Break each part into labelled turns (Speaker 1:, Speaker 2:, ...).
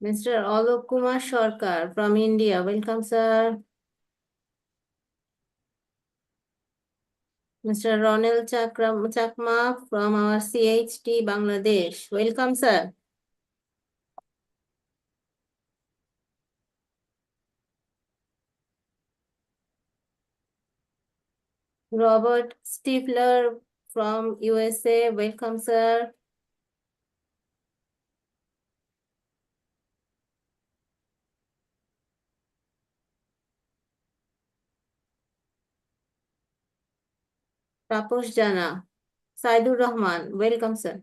Speaker 1: Mr. Alok Kumar Sarkar from India. Welcome, sir. Mr. Ronel Chakma from our CHT Bangladesh. Welcome, sir. Robert Stifler from USA. Welcome, sir. Taposh Jana. Saidur Rahman. Welcome, sir.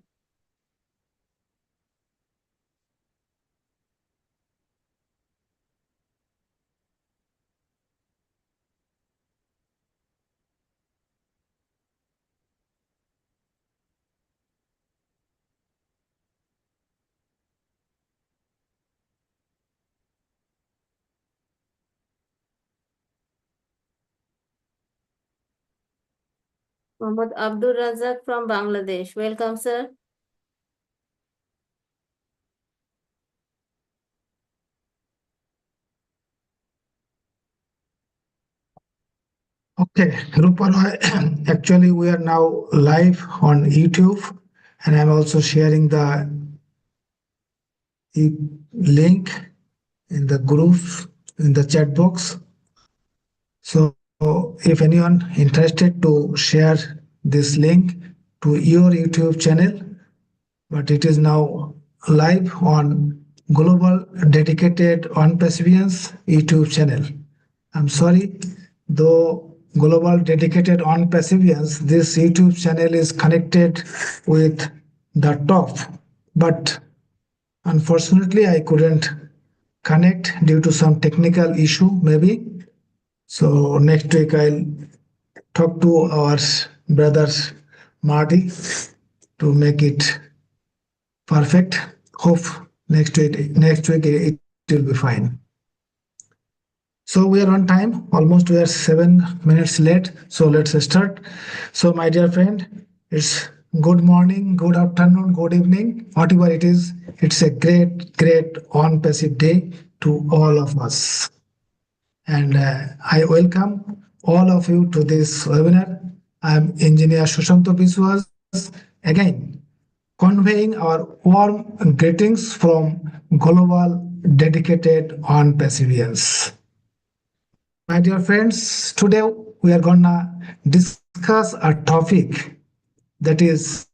Speaker 1: Mohammad Abdul Razak from Bangladesh. Welcome, sir.
Speaker 2: Okay, Rupaloy, actually we are now live on YouTube and I'm also sharing the link in the group, in the chat box. So if anyone interested to share this link to your YouTube channel, but it is now live on Global Dedicated ONPASSIVIANS YouTube channel. I'm sorry, though Global Dedicated ONPASSIVIANS, this YouTube channel is connected with the top, but unfortunately I couldn't connect due to some technical issue maybe. So next week I'll talk to our brother Marty to make it perfect. Hope next week it will be fine. So we are on time. Almost we are 7 minutes late. So let's start. So my dear friend, it's good morning, good afternoon, good evening, whatever it is. It's a great on passive day to all of us. And I welcome all of you to this webinar. I'm Engineer Shushanto Biswas, again conveying our warm greetings from Global Dedicated on Perseverance. My dear friends, today we are gonna discuss a topic that is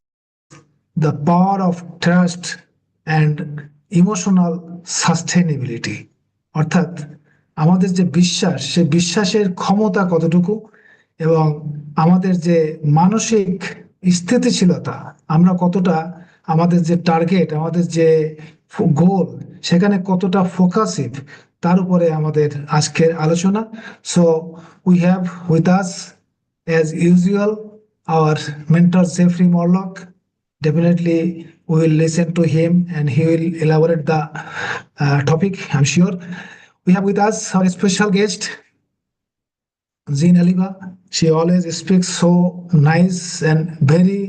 Speaker 2: the power of trust and emotional sustainability. অর্থাৎ আমাদের যে বিশ্বাস, সেই বিশ্বাসের ক্ষমতা কতটুকু এবং আমাদের যে মানসিক স্থিতিশীলতা, আমরা কতটা আমাদের যে টার্গেট, আমাদের যে গোল, সেখানে কতটা ফোকাসিভ, তার উপরে আমাদের আজকের আলোচনা। So we have with us as usual our mentor Jeffrey Morlock. Definitely we will listen to him and he will elaborate the topic, I'm sure. We have with us our special guest Zeen Aliba. She always speaks so nice and very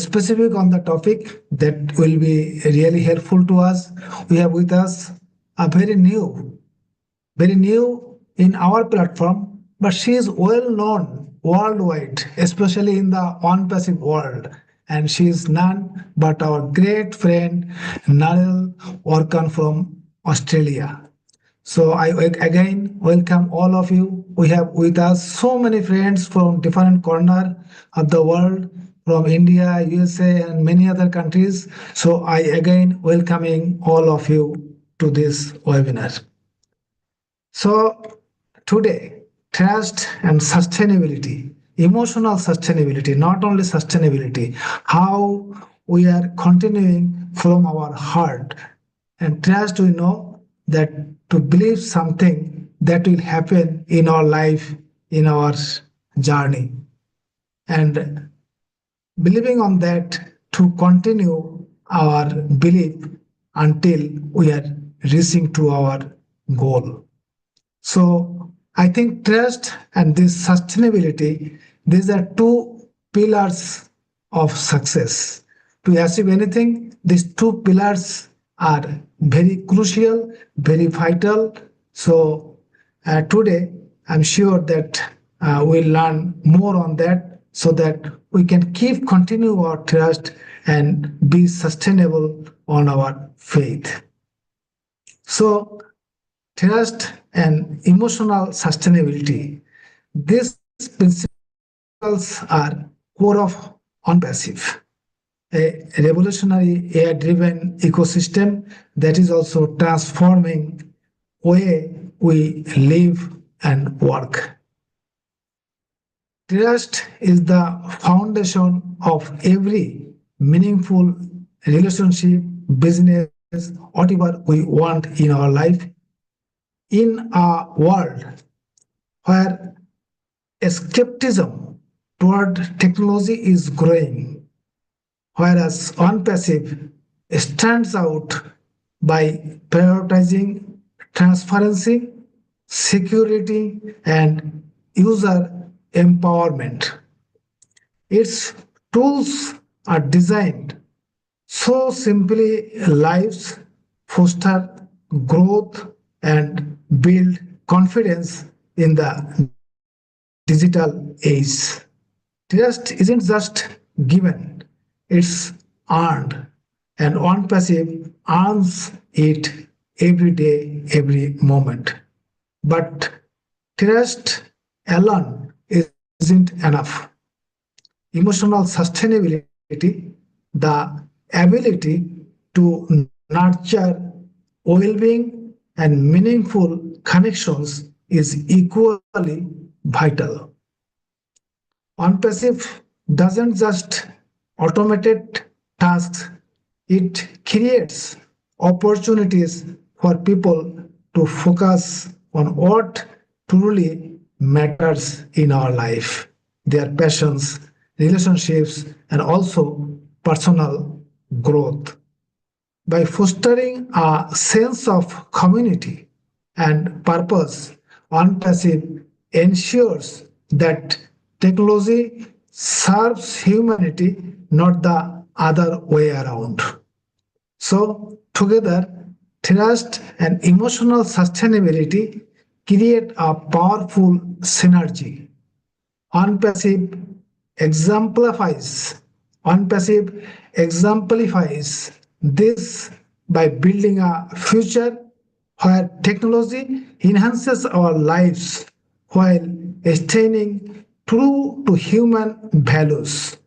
Speaker 2: specific on the topic that will be really helpful to us. We have with us a very new in our platform, but she is well known worldwide, especially in the on-passive world. And she is none but our great friend Narelle Orkan from Australia. So I again welcome all of you. We have with us so many friends from different corner of the world, from India, USA, and many other countries. So I again welcoming all of you to this webinar. So today, trust and sustainability, emotional sustainability, not only sustainability, how we are continuing from our heart. And trust, we know that to believe something that will happen in our life, in our journey. And believing on that to continue our belief until we are reaching to our goal. So I think trust and this sustainability, these are two pillars of success. To achieve anything, these two pillars are very crucial, very vital. So today, I'm sure that we'll learn more on that so that we can keep continue our trust and be sustainable on our faith. So trust and emotional sustainability. These principles are core of ONPASSIVE, a revolutionary AI-driven ecosystem that is also transforming way we live and work. Trust is the foundation of every meaningful relationship, business, whatever we want in our life. In a world where skepticism toward technology is growing, whereas ONPASSIVE stands out by prioritizing transparency, security, and user empowerment. Its tools are designed so simply lives foster growth and build confidence in the digital age. Trust isn't just given, it's earned. And ONPASSIVE earns it every day, every moment. But trust alone isn't enough. Emotional sustainability, the ability to nurture well-being and meaningful connections is equally vital. ONPASSIVE doesn't just automate tasks, it creates opportunities for people to focus on what truly matters in our life, their passions, relationships, and also personal growth. By fostering a sense of community and purpose, ONPASSIVE ensures that technology serves humanity, not the other way around. So, together, trust and emotional sustainability create a powerful synergy. ONPASSIVE exemplifies ONPASSIVE exemplifies this by building a future where technology enhances our lives while staying true to human values.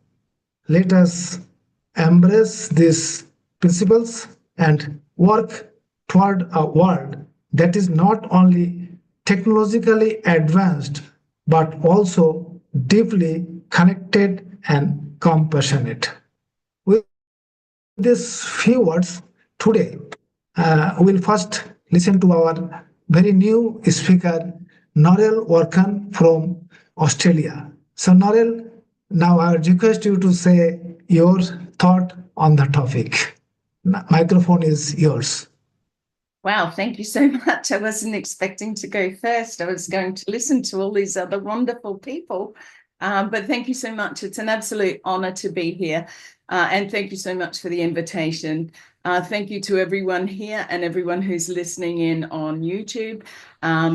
Speaker 2: Let us embrace these principles and work toward a world that is not only technologically advanced but also deeply connected and compassionate. With these few words, today we'll first listen to our very new speaker, Narelle from Australia. So, Narelle, now I request you to say your thought on the topic. Microphone is yours.
Speaker 3: Wow, thank you so much. I wasn't expecting to go first. I was going to listen to all these other wonderful people. But thank you so much. It's an absolute honor to be here. And thank you so much for the invitation. Thank you to everyone here and everyone who's listening in on YouTube.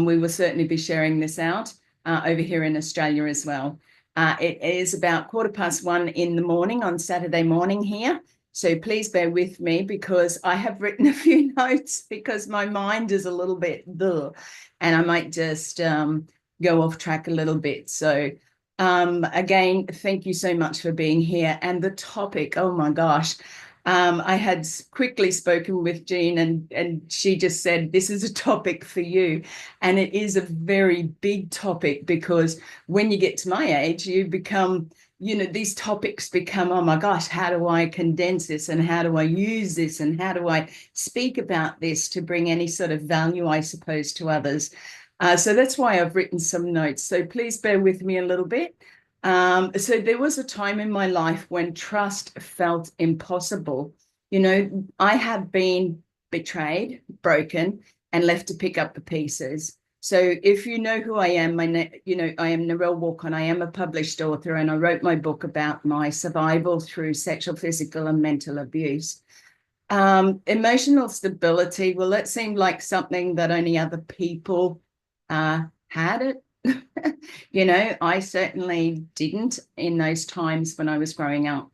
Speaker 3: We will certainly be sharing this out over here in Australia as well. It is about 1:15 in the morning on Saturday morning here. So please bear with me because I have written a few notes because my mind is a little bit dull and I might just go off track a little bit. So again, thank you so much for being here. And the topic, oh my gosh, I had quickly spoken with Jean and she just said, this is a topic for you. And it is a very big topic because when you get to my age, you become, you know, these topics become, oh my gosh, how do I condense this and how do I use this and how do I speak about this to bring any sort of value, I suppose, to others. So that's why I've written some notes. So please bear with me a little bit. So there was a time in my life when trust felt impossible. You know, I have been betrayed, broken, and left to pick up the pieces. So if you know who I am, I am Narelle Walker. I am a published author and I wrote my book about my survival through sexual, physical, and mental abuse. Emotional stability, well, that seemed like something that only other people had it. You know, I certainly didn't in those times when I was growing up.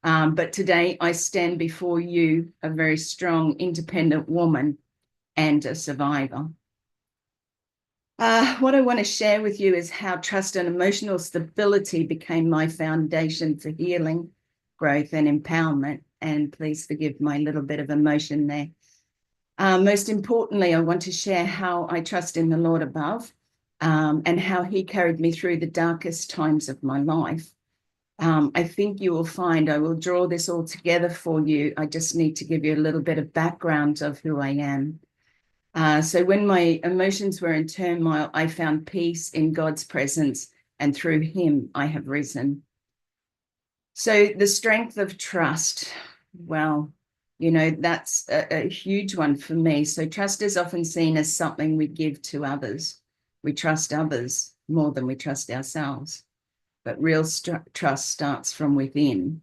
Speaker 3: But today I stand before you, a very strong, independent woman and a survivor. What I want to share with you is how trust and emotional stability became my foundation for healing, growth, and empowerment. And please forgive my little bit of emotion there. Most importantly, I want to share how I trust in the Lord above, and how he carried me through the darkest times of my life. I think you will find I will draw this all together for you. I just need to give you a little bit of background of who I am. So when my emotions were in turmoil, I found peace in God's presence, and through him I have risen. So the strength of trust, well, you know, that's a huge one for me. So trust is often seen as something we give to others. We trust others more than we trust ourselves. But real trust starts from within.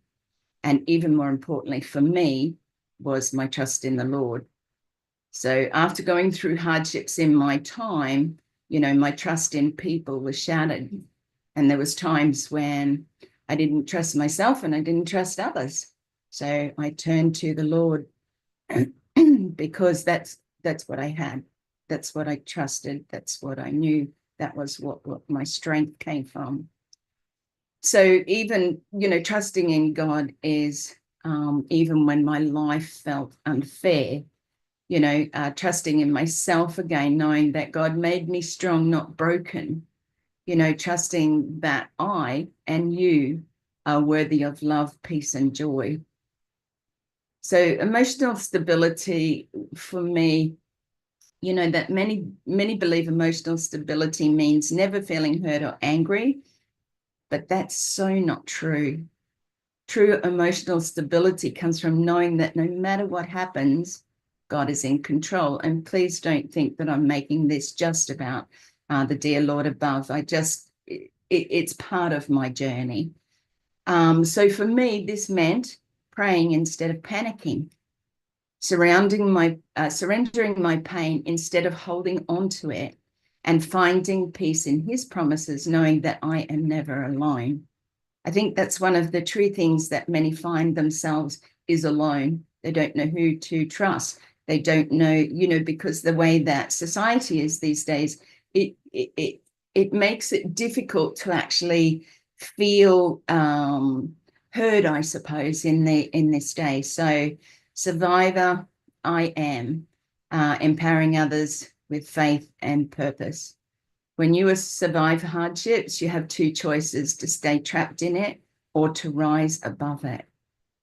Speaker 3: And even more importantly for me was my trust in the Lord. So after going through hardships in my time, you know, my trust in people was shattered. And there was times when I didn't trust myself and I didn't trust others. So I turned to the Lord because that's what I had. That's what I trusted. That's what I knew. That was what my strength came from. So even, you know, trusting in God is, even when my life felt unfair, you know, trusting in myself again, knowing that God made me strong, not broken, you know, trusting that I and you are worthy of love, peace, and joy. So emotional stability for me, you know, that many believe emotional stability means never feeling hurt or angry, but that's so not true. True emotional stability comes from knowing that no matter what happens, God is in control. And please don't think that I'm making this just about the dear Lord above. It's part of my journey. So for me, this meant praying instead of panicking, surrendering my pain instead of holding on to it, and finding peace in his promises, knowing that I am never alone. I think that's one of the true things that many find themselves is alone. They don't know who to trust. They don't know, you know, because the way that society is these days, it makes it difficult to actually feel heard, I suppose, in this day. So survivor, I am, empowering others with faith and purpose. When you survive hardships, you have two choices: to stay trapped in it or to rise above it.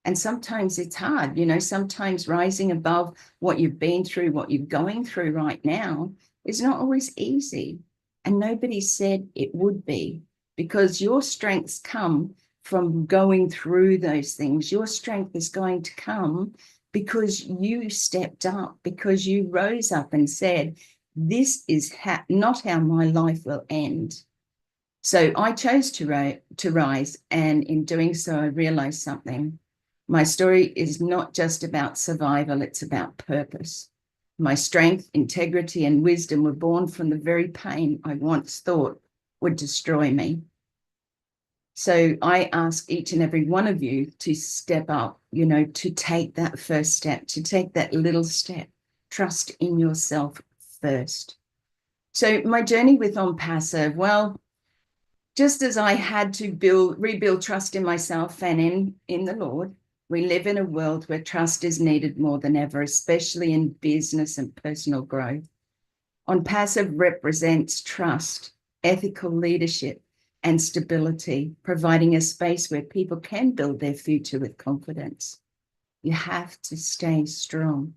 Speaker 3: And sometimes it's hard, you know, sometimes rising above what you've been through, what you're going through right now is not always easy. And nobody said it would be, because your strengths come from going through those things. Your strength is going to come because you stepped up, because you rose up and said, this is not how my life will end. So I chose to rise, and in doing so, I realized something. My story is not just about survival, it's about purpose. My strength, integrity, and wisdom were born from the very pain I once thought would destroy me. So I ask each and every one of you to step up, you know, to take that first step, to take that little step. Trust in yourself first. So my journey with ONPASSIVE, well, just as I had to rebuild trust in myself and in the Lord, we live in a world where trust is needed more than ever, especially in business and personal growth. ONPASSIVE represents trust, ethical leadership, and stability, providing a space where people can build their future with confidence. You have to stay strong.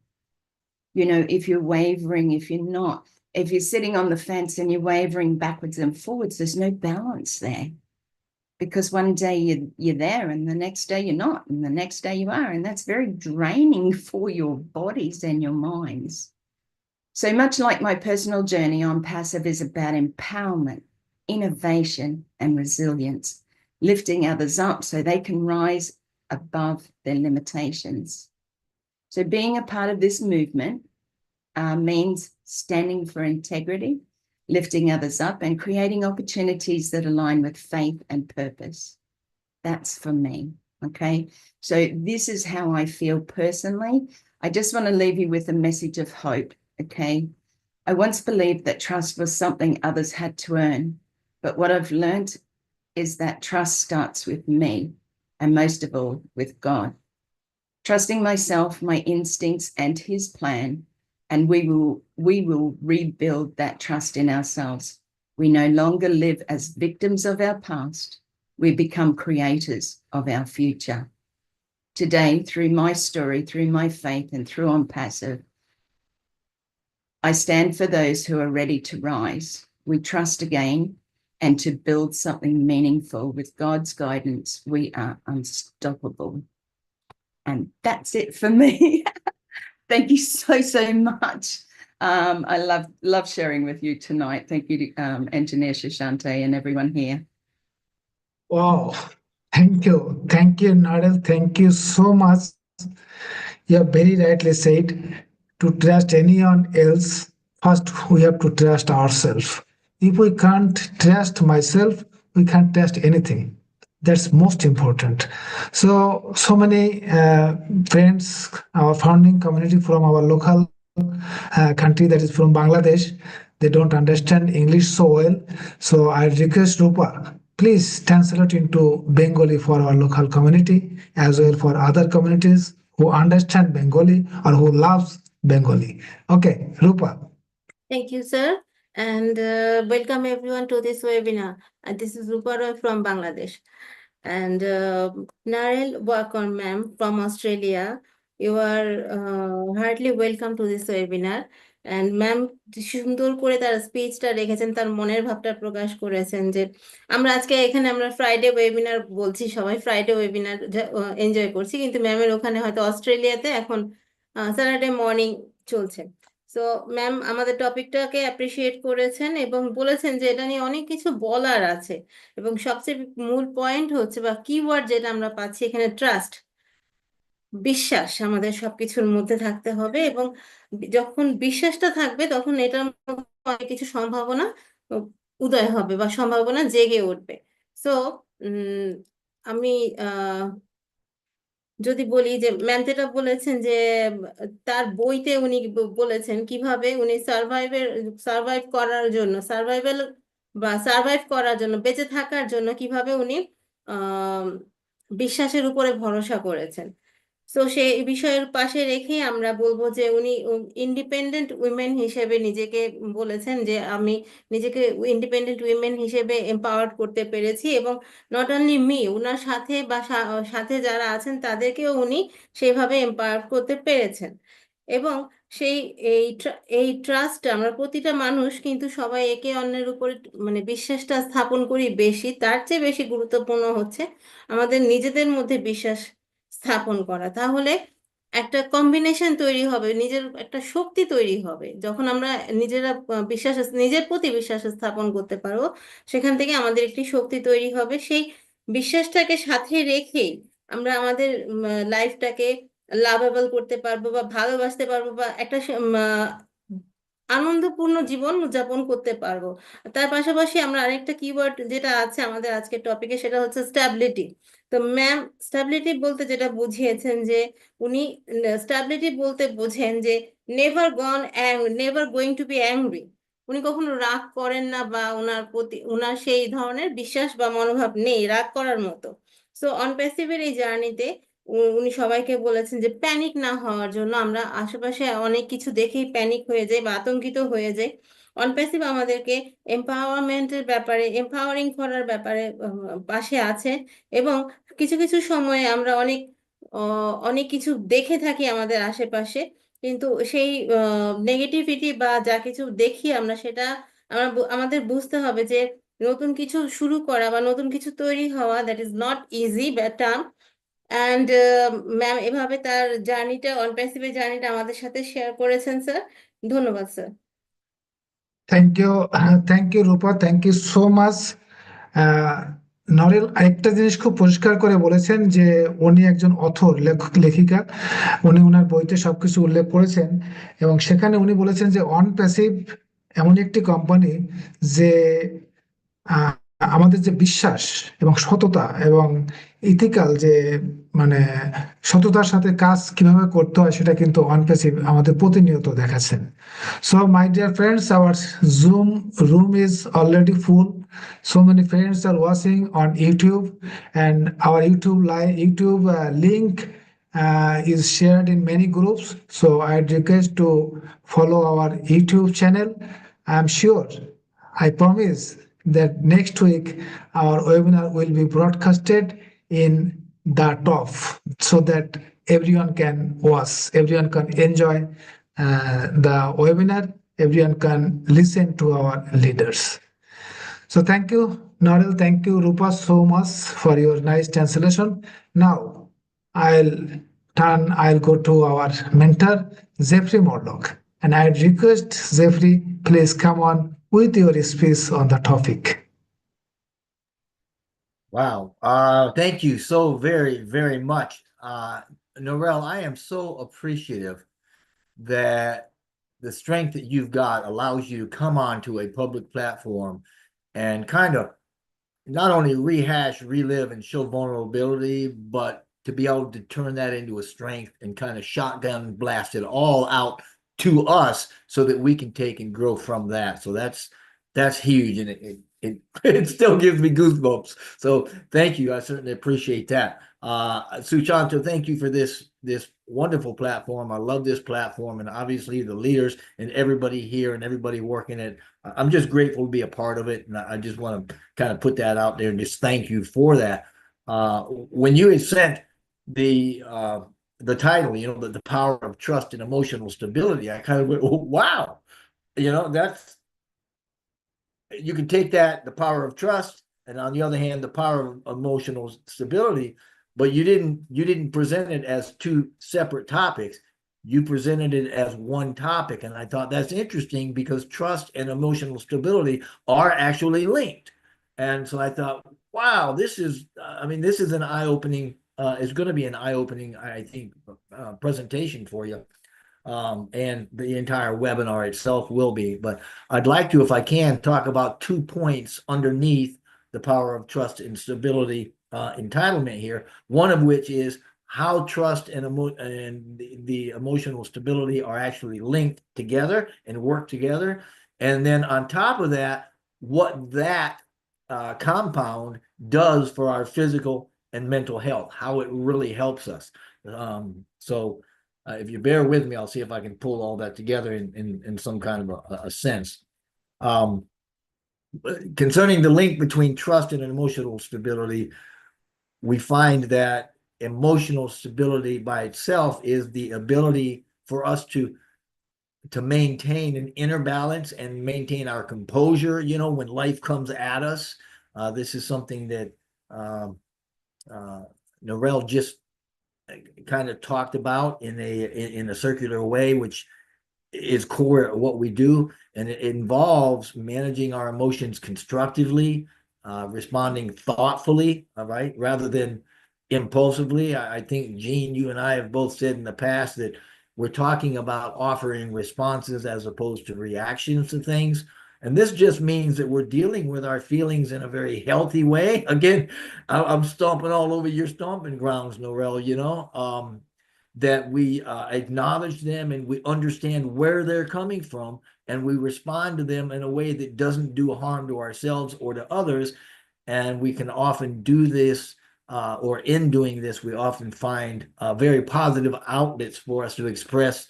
Speaker 3: You know, if you're wavering, if you're sitting on the fence and you're wavering backwards and forwards, there's no balance there. Because one day you're there and the next day you're not, and the next day you are. And that's very draining for your bodies and your minds. So much like my personal journey, ONPASSIVE is about empowerment, innovation, and resilience, lifting others up so they can rise above their limitations. So being a part of this movement means standing for integrity, lifting others up, and creating opportunities that align with faith and purpose. That's for me, okay? So this is how I feel personally. I just want to leave you with a message of hope, okay? I once believed that trust was something others had to earn, but what I've learned is that trust starts with me, and most of all, with God. Trusting myself, my instincts, and his plan, and we will rebuild that trust in ourselves. We no longer live as victims of our past. We become creators of our future. Today, through my story, through my faith, and through ONPASSIVE, I stand for those who are ready to rise. We trust again, and to build something meaningful with God's guidance, we are unstoppable. And that's it for me. Thank you so much. I love sharing with you tonight. Thank you, Engineer Shashante and everyone here.
Speaker 2: Wow. Thank you, Narelle. Thank you so much. You have very rightly said, to trust anyone else, first we have to trust ourselves. If we can't trust myself, we can't trust anything. That's most important. So many friends, our founding community from our local country, that is from Bangladesh, they don't understand English so well. So I request Rupa, please translate into Bengali for our local community as well for other communities who understand Bengali or who loves Bengali. Okay, Rupa.
Speaker 1: Thank you, sir, and welcome everyone to this webinar. And this is Rupa Roy from Bangladesh. And Narelle Wakon ma'am from Australia, you are heartily welcome to this webinar. And ma'am সুন্দর করে তার স্পিচটা রেখেছেন, তার মনের ভাবটা প্রকাশ করেছেন যে আমরা আজকে এখানে আমরা ফ্রাইডে ওয়েবিনার বলছি, সবাই ফ্রাইডে ওয়েবিনার এনজয় করছি, কিন্তু ম্যামের ওখানে হয়তো অস্ট্রেলিয়াতে এখন স্যাটারডে মর্নিং চলছে। সো ম্যাম আমাদের টপিকটাকে অ্যাপ্রিসিয়েট করেছেন এবং বলেছেন যে এটা নিয়ে অনেক কিছু বলার আছে, এবং সবচেয়ে মূল পয়েন্ট হচ্ছে বা কিওয়ার্ড যেটা আমরা পাচ্ছি এখানে ট্রাস্ট, বিশ্বাস আমাদের সবকিছুর মধ্যে থাকতে হবে, এবং যখন বিশ্বাসটা থাকবে তখন এটার মধ্যে অনেক কিছু সম্ভাবনা উদয় হবে বা সম্ভাবনা জেগে উঠবে। সো আমি যদি বলি যে ম্যাম যেটা বলেছেন যে তার বইতে উনি বলেছেন কিভাবে উনি সার্ভাইভ করার জন্য সার্ভাইভ করার জন্য বেঁচে থাকার জন্য কিভাবে উনি বিশ্বাসের উপরে ভরসা করেছেন। সো সেই বিষয়ের পাশে রেখেই আমরা বলবো যে উনি ইন্ডিপেন্ডেন্ট উইমেন হিসেবে নিজেকে বলেছেন যে আমি নিজেকে ইন্ডিপেন্ডেন্ট উইমেন হিসেবে এম্পাওয়ার্ড করতে পেরেছি, এবং নট অনলি মি, উনার সাথে বা সাথে যারা আছেন তাদেরকেও উনি সেইভাবে এম্পাওয়ার করতে পেরেছেন। এবং সেই এই ট্রাস্ট আমরা প্রতিটা মানুষ কিন্তু সবাই একে অন্যের উপরে মানে বিশ্বাসটা স্থাপন করি বেশি, তার চেয়ে বেশি গুরুত্বপূর্ণ হচ্ছে আমাদের নিজেদের মধ্যে বিশ্বাস স্থাপন করা। তাহলে একটা কম্বিনেশন তৈরি হবে, নিজের একটা শক্তি তৈরি হবে। যখন আমরা নিজেরা নিজের প্রতি বিশ্বাস স্থাপন করতে পারবো, সেখান থেকে আমাদের একটি শক্তি তৈরি হবে। সেই বিশ্বাসটাকে সাথে রেখেই আমরা আমাদের লাইফটাকে লাভেবল করতে পারবো বা ভালোবাসতে পারবো বা একটা আনন্দপূর্ণ জীবন উদযাপন করতে পারবো। তার পাশাপাশি আমরা আরেকটা কিওয়ার্ড যেটা আছে আমাদের আজকের টপিকে, সেটা হচ্ছে স্ট্যাবিলিটি। তো ম্যাম স্ট্যাবিলিটি বলতে যেটা বুঝিয়েছেন যে উনি স্ট্যাবিলিটি বলতে বোঝেন যে never going to B angry. উনি কখনো রাগ করেন না বা ওনার প্রতি ওনার সেই ধরনের বিশ্বাস বা মনোভাব নেই রাগ করার মতো। সো অনপ্যাসিভের এই জার্নিতে উনি সবাইকে বলেছেন যে প্যানিক না হওয়ার জন্য। আমরা আশেপাশে অনেক কিছু দেখেই প্যানিক হয়ে যাই বা আতঙ্কিত হয়ে যাই। অনপ্যাসিভ আমাদেরকে এম্পাওয়ারমেন্টের ব্যাপারে, এম্পাওয়ারিং করার ব্যাপারে পাশে আছে, এবং কিছু কিছু সময়ে আমরা অনেক কিছু দেখে থাকি আমাদের আশেপাশে, কিন্তু সেই নেগেটিভিটি বা যা কিছু দেখি আমরা সেটা আমাদের বুঝতে হবে যে নতুন কিছু শুরু করা বা নতুন কিছু তৈরি হওয়া, দ্যাট ইজ নট ইজি বা টার্ম। অ্যান্ড ম্যাম এভাবে তার জার্নিটা, অনপ্যাসিভের জার্নিটা আমাদের সাথে শেয়ার করেছেন স্যার। ধন্যবাদ sir.
Speaker 2: Thank you, Rupa. Thank you so much. নরেল আরেকটা জিনিস খুব পরিষ্কার করে বলেছেন যে উনি একজন অথর, লেখক লেখিকা। উনি ওনার বইতে সবকিছু উল্লেখ করেছেন, এবং সেখানে উনি বলেছেন যে অন প্যাসিভ এমন একটি কোম্পানি যে আহ, আমাদের যে বিশ্বাস এবং সততা এবং ইথিক্যাল যে মানে সততার সাথে কাজ কিভাবে করতে হয় সেটা কিন্তু অনপ্যাসিভ আমাদের প্রতিনিয়ত দেখাচ্ছেন। So my dear friends, our Zoom room is already full. So many friends are watching on YouTube, and our YouTube link is shared in many groups. So I request to follow our YouTube channel. I'm sure, I promise that next week our webinar will be broadcasted in the top, so that everyone can watch, everyone can enjoy the webinar, everyone can listen to our leaders. So thank you, Narelle, thank you, Rupa, so much for your nice translation. Now I'll go to our mentor, Jeffrey Morlock, and I request Jeffrey, please come on with your speech on the topic.
Speaker 4: Wow. Thank you so very, very much. Narelle, I am so appreciative that the strength that you've got allows you to come onto a public platform and kind of not only rehash, relive, and show vulnerability, but to be able to turn that into a strength and kind of shotgun blast it all out to us so that we can take and grow from that. So that's huge, and it still gives me goosebumps. So thank you. I certainly appreciate that. Suchanto, thank you for this wonderful platform. I love this platform, and obviously the leaders and everybody here and everybody working it. I'm just grateful to be a part of it, and I just want to kind of put that out there and just thank you for that. When you had sent the title, the power of trust and emotional stability, I kind of went, oh, wow, that's, you can take that, the power of trust, and on the other hand, the power of emotional stability, but you didn't present it as two separate topics. You presented it as one topic, and I thought that's interesting because trust and emotional stability are actually linked. And so I thought, wow, this is an eye-opening, it's going to be an eye-opening, I think, presentation for you. And the entire webinar itself will be. But I'd like to, if I can, talk about 2 points underneath the power of trust and stability entitlement here. One of which is how trust and the emotional stability are actually linked together and work together. And then on top of that, what that compound does for our physical and mental health, how it really helps us. If you bear with me, I'll see if I can pull all that together in some kind of a sense. Concerning the link between trust and emotional stability, we find that emotional stability by itself is the ability for us to maintain an inner balance and maintain our composure, when life comes at us. This is something that Narelle just kind of talked about in a circular way, which is core of what we do, and it involves managing our emotions constructively, responding thoughtfully, all right, rather than impulsively. I think, Gene, you and I have both said in the past that we're talking about offering responses as opposed to reactions to things. And this just means that we're dealing with our feelings in a very healthy way. Again, I'm stomping all over your stomping grounds, Narelle, that we acknowledge them and we understand where they're coming from, and we respond to them in a way that doesn't do harm to ourselves or to others. And we can often do this, or in doing this, we often find very positive outlets for us to express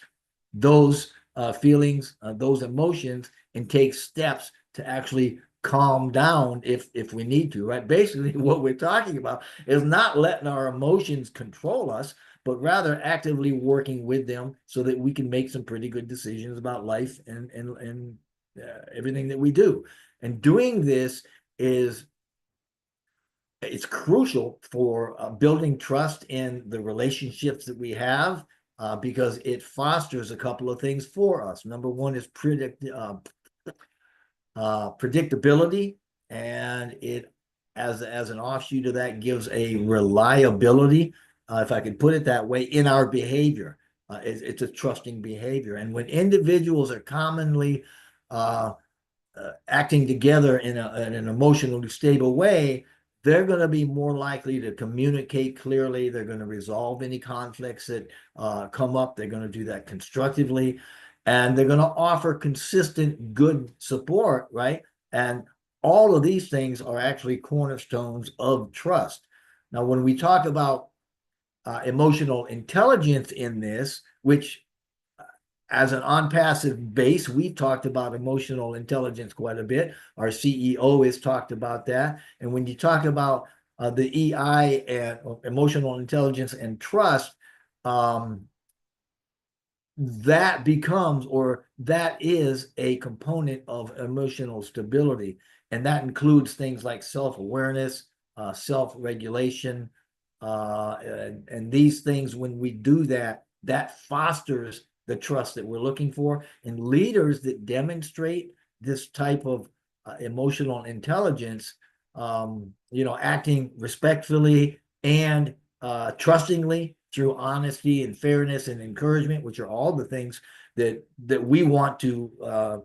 Speaker 4: those feelings, those emotions, and take steps to actually calm down if we need to, right? Basically, what we're talking about is not letting our emotions control us, but rather actively working with them so that we can make some pretty good decisions about life and everything that we do. And doing this it's crucial for building trust in the relationships that we have, because it fosters a couple of things for us. Number one is predictability, and it as an offshoot of that, gives a reliability, if I could put it that way, in our behavior. It's a trusting behavior. And when individuals are commonly acting together in an emotionally stable way, they're going to be more likely to communicate clearly. They're going to resolve any conflicts that come up. They're going to do that constructively, and they're going to offer consistent good support, right? And all of these things are actually cornerstones of trust. Now, when we talk about emotional intelligence in this, which as an on-passive base, we've talked about emotional intelligence quite a bit. Our CEO has talked about that. And when you talk about the EI and emotional intelligence and trust, that becomes, or that is, a component of emotional stability. And that includes things like self-awareness, self-regulation, and these things. When we do that, that fosters the trust that we're looking for. And leaders that demonstrate this type of emotional intelligence, acting respectfully and trustingly through honesty and fairness and encouragement, which are all the things that we want to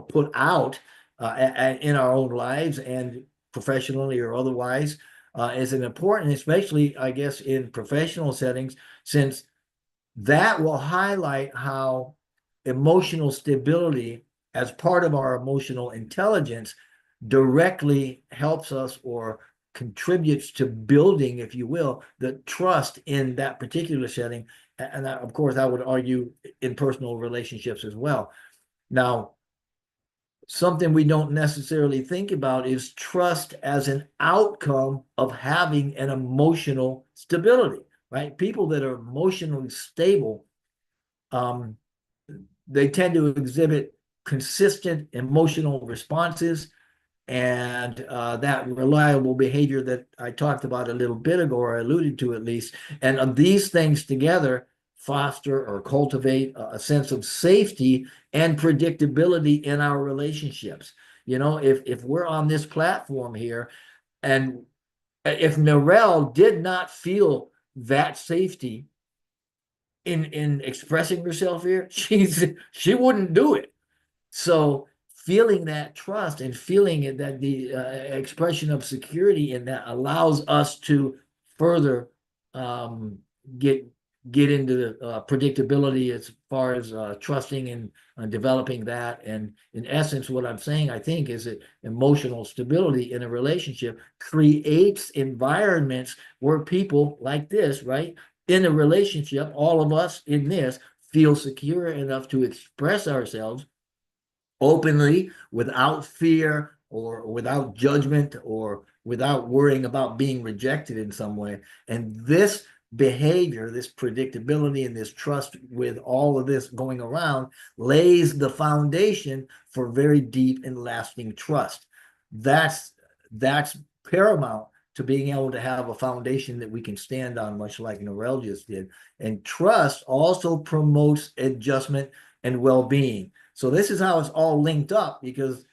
Speaker 4: put out in our own lives and professionally or otherwise, is an important, especially I guess in professional settings, since that will highlight how emotional stability as part of our emotional intelligence directly helps us or contributes to building, if you will, the trust in that particular setting. And that, of course, I would argue in personal relationships as well. Now, something we don't necessarily think about is trust as an outcome of having an emotional stability, right? People that are emotionally stable, they tend to exhibit consistent emotional responses, and that reliable behavior that I talked about a little bit ago, or alluded to at least. And these things together foster or cultivate a sense of safety and predictability in our relationships. If we're on this platform here, and if Narelle did not feel that safety in expressing herself here, she wouldn't do it. So feeling that trust and feeling it, that the expression of security in that allows us to further get into the predictability as far as trusting and developing that. And in essence, what I'm saying, I think, is that emotional stability in a relationship creates environments where people like this, right, in a relationship, all of us in this feel secure enough to express ourselves openly, without fear or without judgment or without worrying about being rejected in some way. And this behavior, this predictability and this trust, with all of this going around, lays the foundation for very deep and lasting trust. That's paramount to being able to have a foundation that we can stand on, much like Narelle just did. And trust also promotes adjustment and well-being. So this is how it's all linked up, because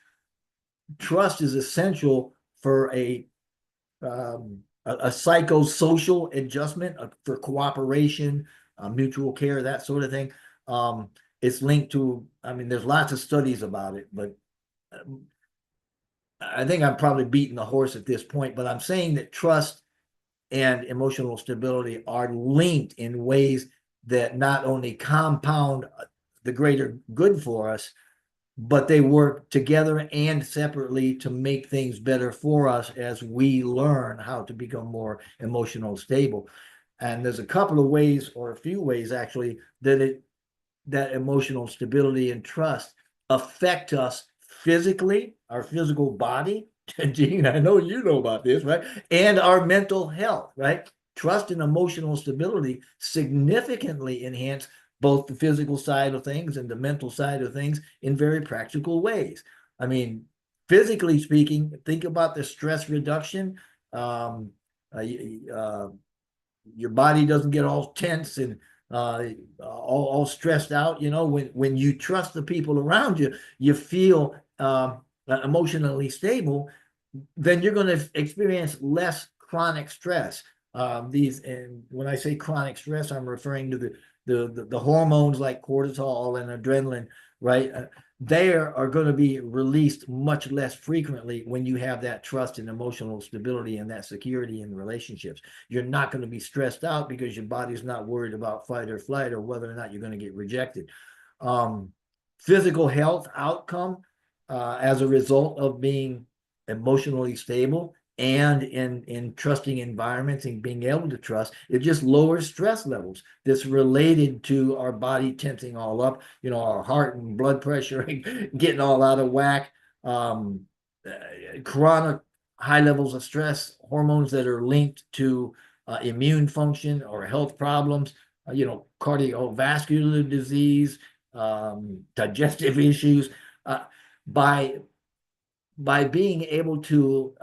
Speaker 4: trust is essential for a psychosocial adjustment, for cooperation, mutual care, that sort of thing. It's linked to, there's lots of studies about it, but I think I'm probably beating the horse at this point. But I'm saying that trust and emotional stability are linked in ways that not only compound the greater good for us, but they work together and separately to make things better for us as we learn how to become more emotional stable. And there's a couple of ways, or a few ways actually, that emotional stability and trust affect us physically, our physical body. Gene, I know you know about this, right? And our mental health, right? Trust and emotional stability significantly enhance both the physical side of things and the mental side of things in very practical ways. Physically speaking, think about the stress reduction. Your body doesn't get all tense and all stressed out. When you trust the people around you, you feel emotionally stable. then you're going to experience less chronic stress. And when I say chronic stress, I'm referring to the hormones like cortisol and adrenaline, right? They are going to be released much less frequently when you have that trust and emotional stability and that security in relationships. You're not going to be stressed out because your body's not worried about fight or flight or whether or not you're going to get rejected. Physical health outcome as a result of being emotionally stable and in trusting environments and being able to trust, it just lowers stress levels that's related to our body tensing all up, our heart and blood pressure getting all out of whack, chronic high levels of stress, hormones that are linked to immune function or health problems, cardiovascular disease, digestive issues. By being able to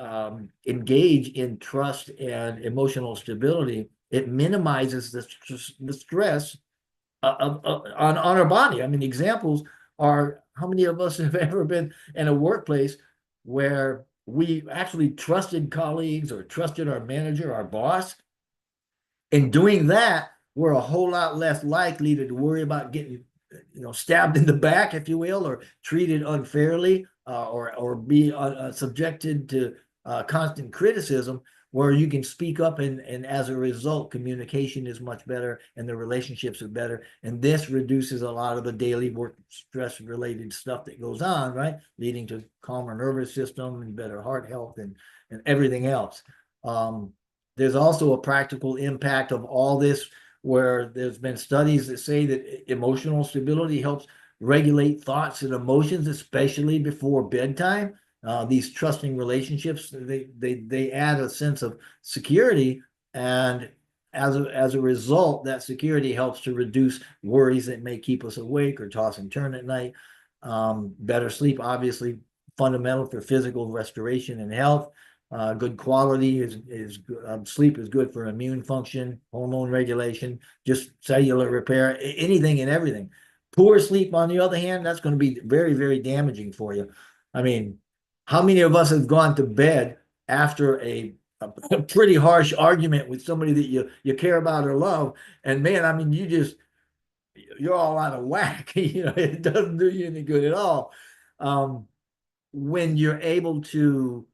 Speaker 4: engage in trust and emotional stability, it minimizes the stress on our body. I mean, examples are, how many of us have ever been in a workplace where we actually trusted colleagues or trusted our manager, our boss? In doing that, we're a whole lot less likely to worry about getting stabbed in the back, if you will, or treated unfairly, or be subjected to constant criticism, where you can speak up, and as a result, communication is much better and the relationships are better. And this reduces a lot of the daily work stress related stuff that goes on, right? Leading to calmer nervous system and better heart health and everything else. There's also a practical impact of all this, where there's been studies that say that emotional stability helps regulate thoughts and emotions, especially before bedtime. These trusting relationships, they add a sense of security, and as a result, that security helps to reduce worries that may keep us awake or toss and turn at night. Better sleep, obviously, fundamental for physical restoration and health. Good quality sleep is good for immune function, hormone regulation, just cellular repair, anything and everything. Poor sleep, on the other hand, that's going to be very, very damaging for you. I mean, how many of us have gone to bed after a pretty harsh argument with somebody that you care about or love, and man, I mean, you're all out of whack. It doesn't do you any good at all. When you're able to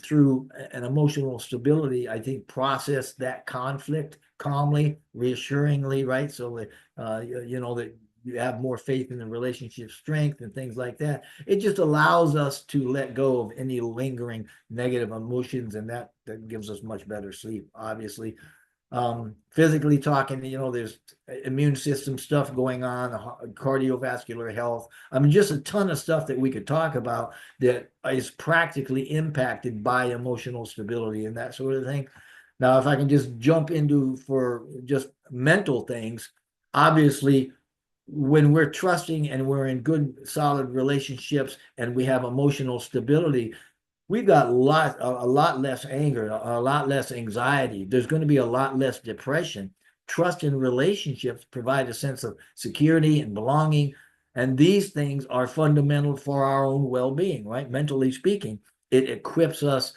Speaker 4: through an emotional stability, I think, process that conflict calmly, reassuringly, right? So that that you have more faith in the relationship strength and things like that. It just allows us to let go of any lingering negative emotions, and that gives us much better sleep, obviously. Physically talking, there's immune system stuff going on, cardiovascular health. I mean, just a ton of stuff that we could talk about that is practically impacted by emotional stability and that sort of thing. Now, if I can just jump into for just mental things, obviously, when we're trusting and we're in good, solid relationships and we have emotional stability, we've got a lot less anger, a lot less anxiety. There's going to be a lot less depression. Trust in relationships provide a sense of security and belonging. And these things are fundamental for our own well-being, right? Mentally speaking, it equips us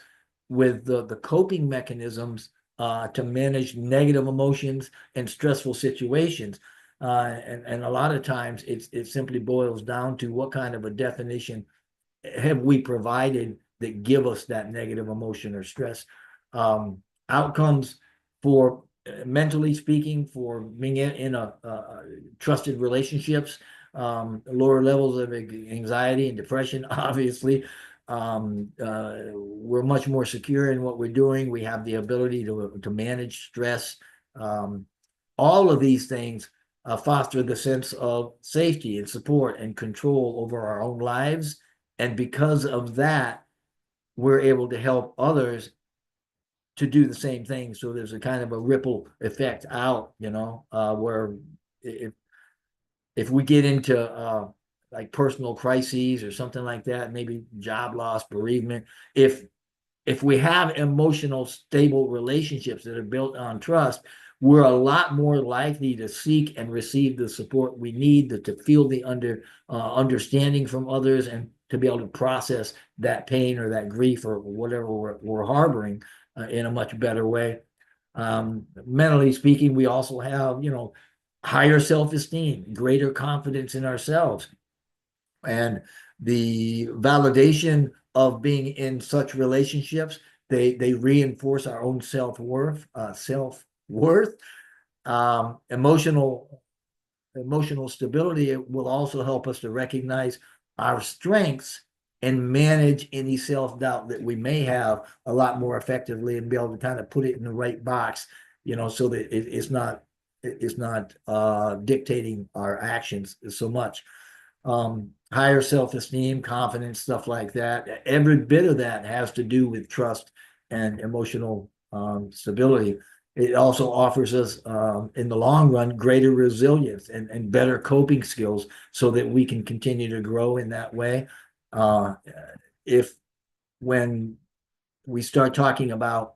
Speaker 4: with the coping mechanisms to manage negative emotions and stressful situations. And a lot of times it simply boils down to what kind of a definition have we provided that give us that negative emotion or stress. Outcomes for mentally speaking, for being in a trusted relationships, lower levels of anxiety and depression, obviously. We're much more secure in what we're doing. We have the ability to manage stress. All of these things foster the sense of safety and support and control over our own lives. And because of that, we're able to help others to do the same thing. So there's a kind of a ripple effect out, where if we get into like personal crises or something like that, maybe job loss, bereavement, if we have emotional stable relationships that are built on trust, we're a lot more likely to seek and receive the support we need, to feel the understanding from others, and to be able to process that pain or that grief or whatever we're harboring in a much better way. Mentally speaking, we also have, higher self-esteem, greater confidence in ourselves. And the validation of being in such relationships, they reinforce our own self-worth, emotional stability. It will also help us to recognize our strengths and manage any self-doubt that we may have a lot more effectively, and be able to kind of put it in the right box, so that it's not dictating our actions so much. Higher self-esteem, confidence, stuff like that. Every bit of that has to do with trust and emotional stability. It also offers us, in the long run, greater resilience and better coping skills, so that we can continue to grow in that way. When we start talking about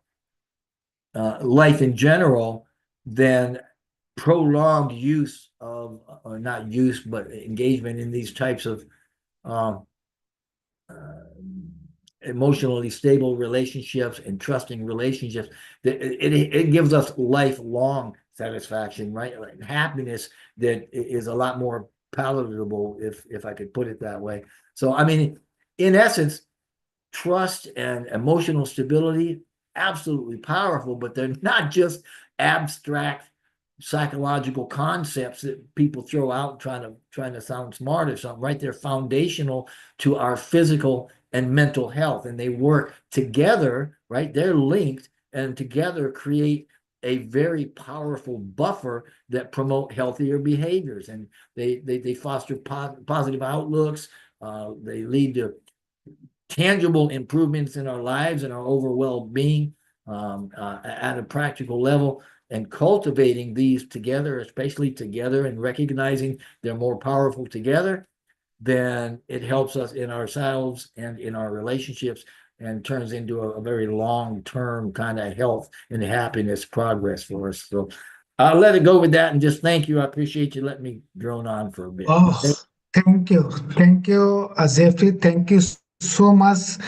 Speaker 4: life in general, then prolonged use of, or not use, but engagement in these types of emotionally stable relationships and trusting relationships, it gives us lifelong satisfaction, right? Like happiness that is a lot more palatable, if I could put it that way. So, I mean, in essence, trust and emotional stability, absolutely powerful, but they're not just abstract psychological concepts that people throw out trying to sound smart or something, right? They're foundational to our physical and mental health, and they work together, right? They're linked, and together create a very powerful buffer that promote healthier behaviors, and they foster positive outlooks. They lead to tangible improvements in our lives and our overall well-being at a practical level. And cultivating these together, especially together, and recognizing they're more powerful together, then it helps us in ourselves and in our relationships, and turns into a very long-term kind of health and happiness progress for us. So I'll let it go with that, and just thank you. I appreciate you letting me drone on for a bit.
Speaker 2: Oh, thank you. Thank you, Jeffrey. Thank you so much.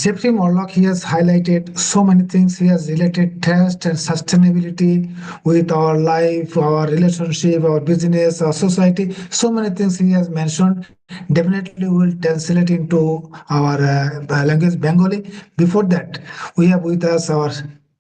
Speaker 2: Jeffrey Morlock, he has highlighted so many things. He has related trust and sustainability with our life, our relationship, our business, our society. So many things he has mentioned. Definitely we will translate into our language, Bengali. Before that, we have with us our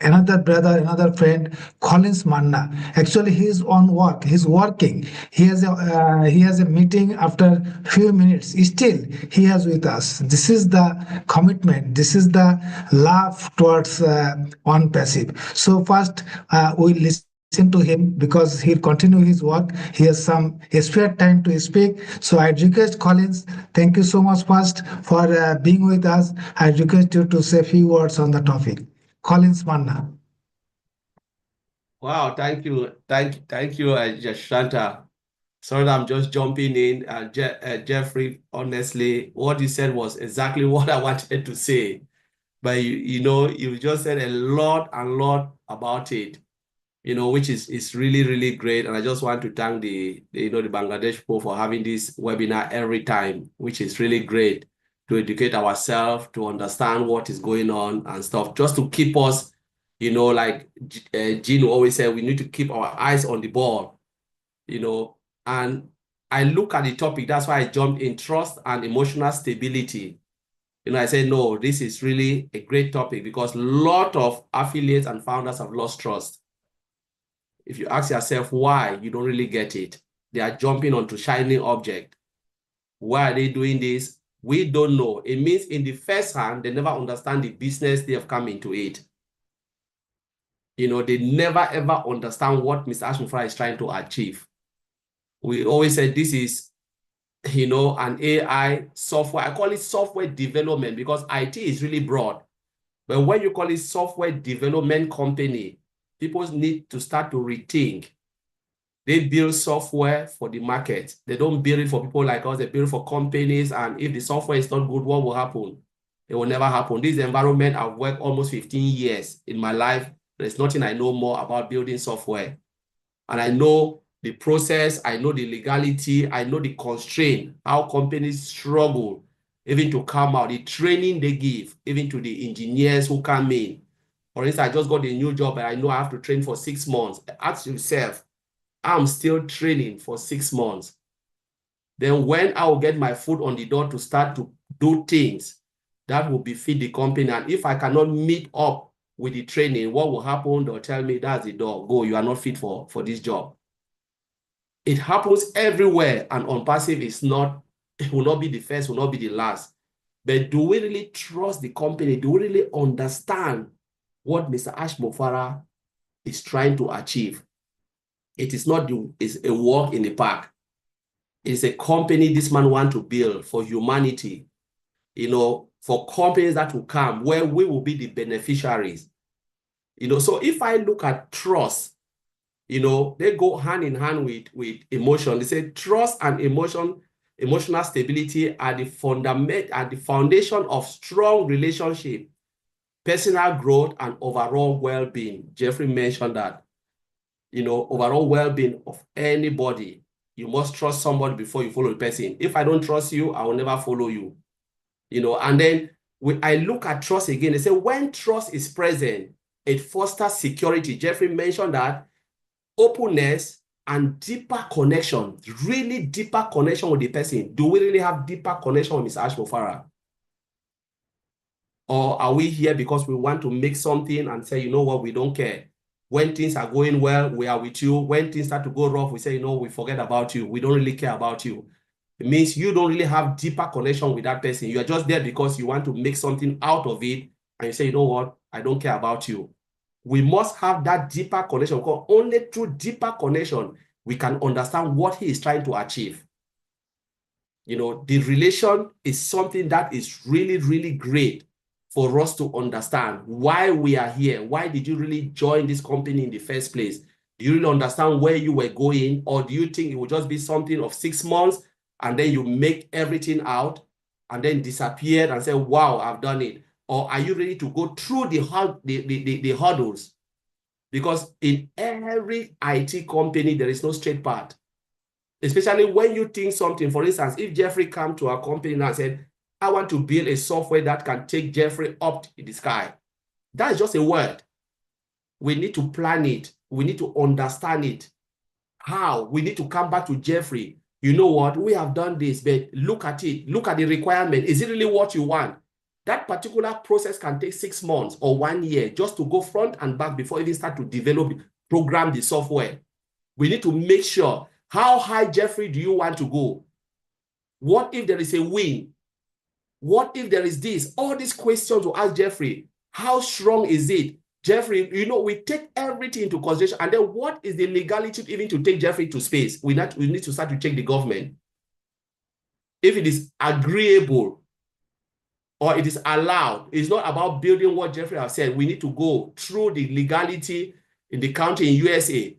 Speaker 2: another brother, another friend, Collins Manna. Actually, he is on work. He's working. He has a meeting after few minutes. Still, he has with us. This is the commitment. This is the love towards on passive. So first, we listen to him because he'll continue his work. He has some spare time to speak. So I request Collins, thank you so much first for being with us. I request you to say a few words on the topic. Collins Manna.
Speaker 5: Wow, thank you. Thank you, Jashanta. Sorry that I'm just jumping in. Jeffrey, honestly, what you said was exactly what I wanted to say. But you just said a lot about it, which is really, really great. And I just want to thank the Bangladesh people for having this webinar every time, which is really great, to educate ourselves, to understand what is going on and stuff, just to keep us, like Gene always said, we need to keep our eyes on the ball, and I look at the topic. That's why I jumped in: trust and emotional stability. I said, no, this is really a great topic, because a lot of affiliates and founders have lost trust. If you ask yourself why, you don't really get it. They are jumping onto shiny object. Why are they doing this? We don't know. It means in the first hand, they never understand the business they have come into it. They never ever understand what Mr. Ashmufra is trying to achieve. We always said this is, an AI software. I call it software development because IT is really broad. But when you call it software development company, people need to start to rethink. They build software for the market. They don't build it for people like us. They build it for companies. And if the software is not good, what will happen? It will never happen. This environment, I've worked almost 15 years in my life. There's nothing I know more about building software. And I know the process. I know the legality. I know the constraint, how companies struggle even to come out, the training they give, even to the engineers who come in. For instance, I just got a new job and I know I have to train for 6 months. Ask yourself, I'm still training for 6 months. Then when I will get my foot on the door to start to do things that will befit the company, and if I cannot meet up with the training, what will happen? They'll tell me, that's the door, go, you are not fit for this job. It happens everywhere, and ONPASSIVE is not, it will not be the first, will not be the last. But do we really trust the company? Do we really understand what Mr. Ash Mofara is trying to achieve? It is not it's a walk in the park. It's a company this man wants to build for humanity, you know, for companies that will come where we will be the beneficiaries. You know, so if I look at trust, you know, they go hand in hand with emotion. They say trust and emotional stability are the foundation of strong relationship, personal growth, and overall well-being. Jeffrey mentioned that, you know, overall well-being of anybody. You must trust somebody before you follow the person. If I don't trust you, I will never follow you. You know, and then I look at trust again. They say when trust is present, it fosters security. Jeffrey mentioned that openness and deeper connection, really deeper connection with the person. Do we really have deeper connection with Mr. Ash Mofara? Or are we here because we want to make something and say, you know what, we don't care. When things are going well, we are with you. When things start to go rough, we say, you know, we forget about you. We don't really care about you. It means you don't really have deeper connection with that person. You are just there because you want to make something out of it. And you say, you know what, I don't care about you. We must have that deeper connection, because only through deeper connection, we can understand what he is trying to achieve. You know, the relation is something that is really, really great for us to understand why we are here. Why did you really join this company in the first place? Do you really understand where you were going? Or do you think it will just be something of 6 months and then you make everything out and then disappear and say, wow, I've done it? Or are you ready to go through the hurdles? Because in every IT company, there is no straight path. Especially when you think something, for instance, if Jeffrey come to our company now and said, I want to build a software that can take Jeffrey up in the sky. That is just a word. We need to plan it. We need to understand it. How? We need to come back to Jeffrey. You know what? We have done this, but look at it. Look at the requirement. Is it really what you want? That particular process can take 6 months or 1 year just to go front and back before even start to develop, program the software. We need to make sure, how high, Jeffrey, do you want to go? What if there is a win? What if there is this? All these questions to ask Jeffrey. How strong is it? Jeffrey, you know, we take everything into consideration. And then what is the legality even to take Jeffrey to space? We need to start to check the government. If it is agreeable or it is allowed, it's not about building what Jeffrey has said. We need to go through the legality in the country in USA.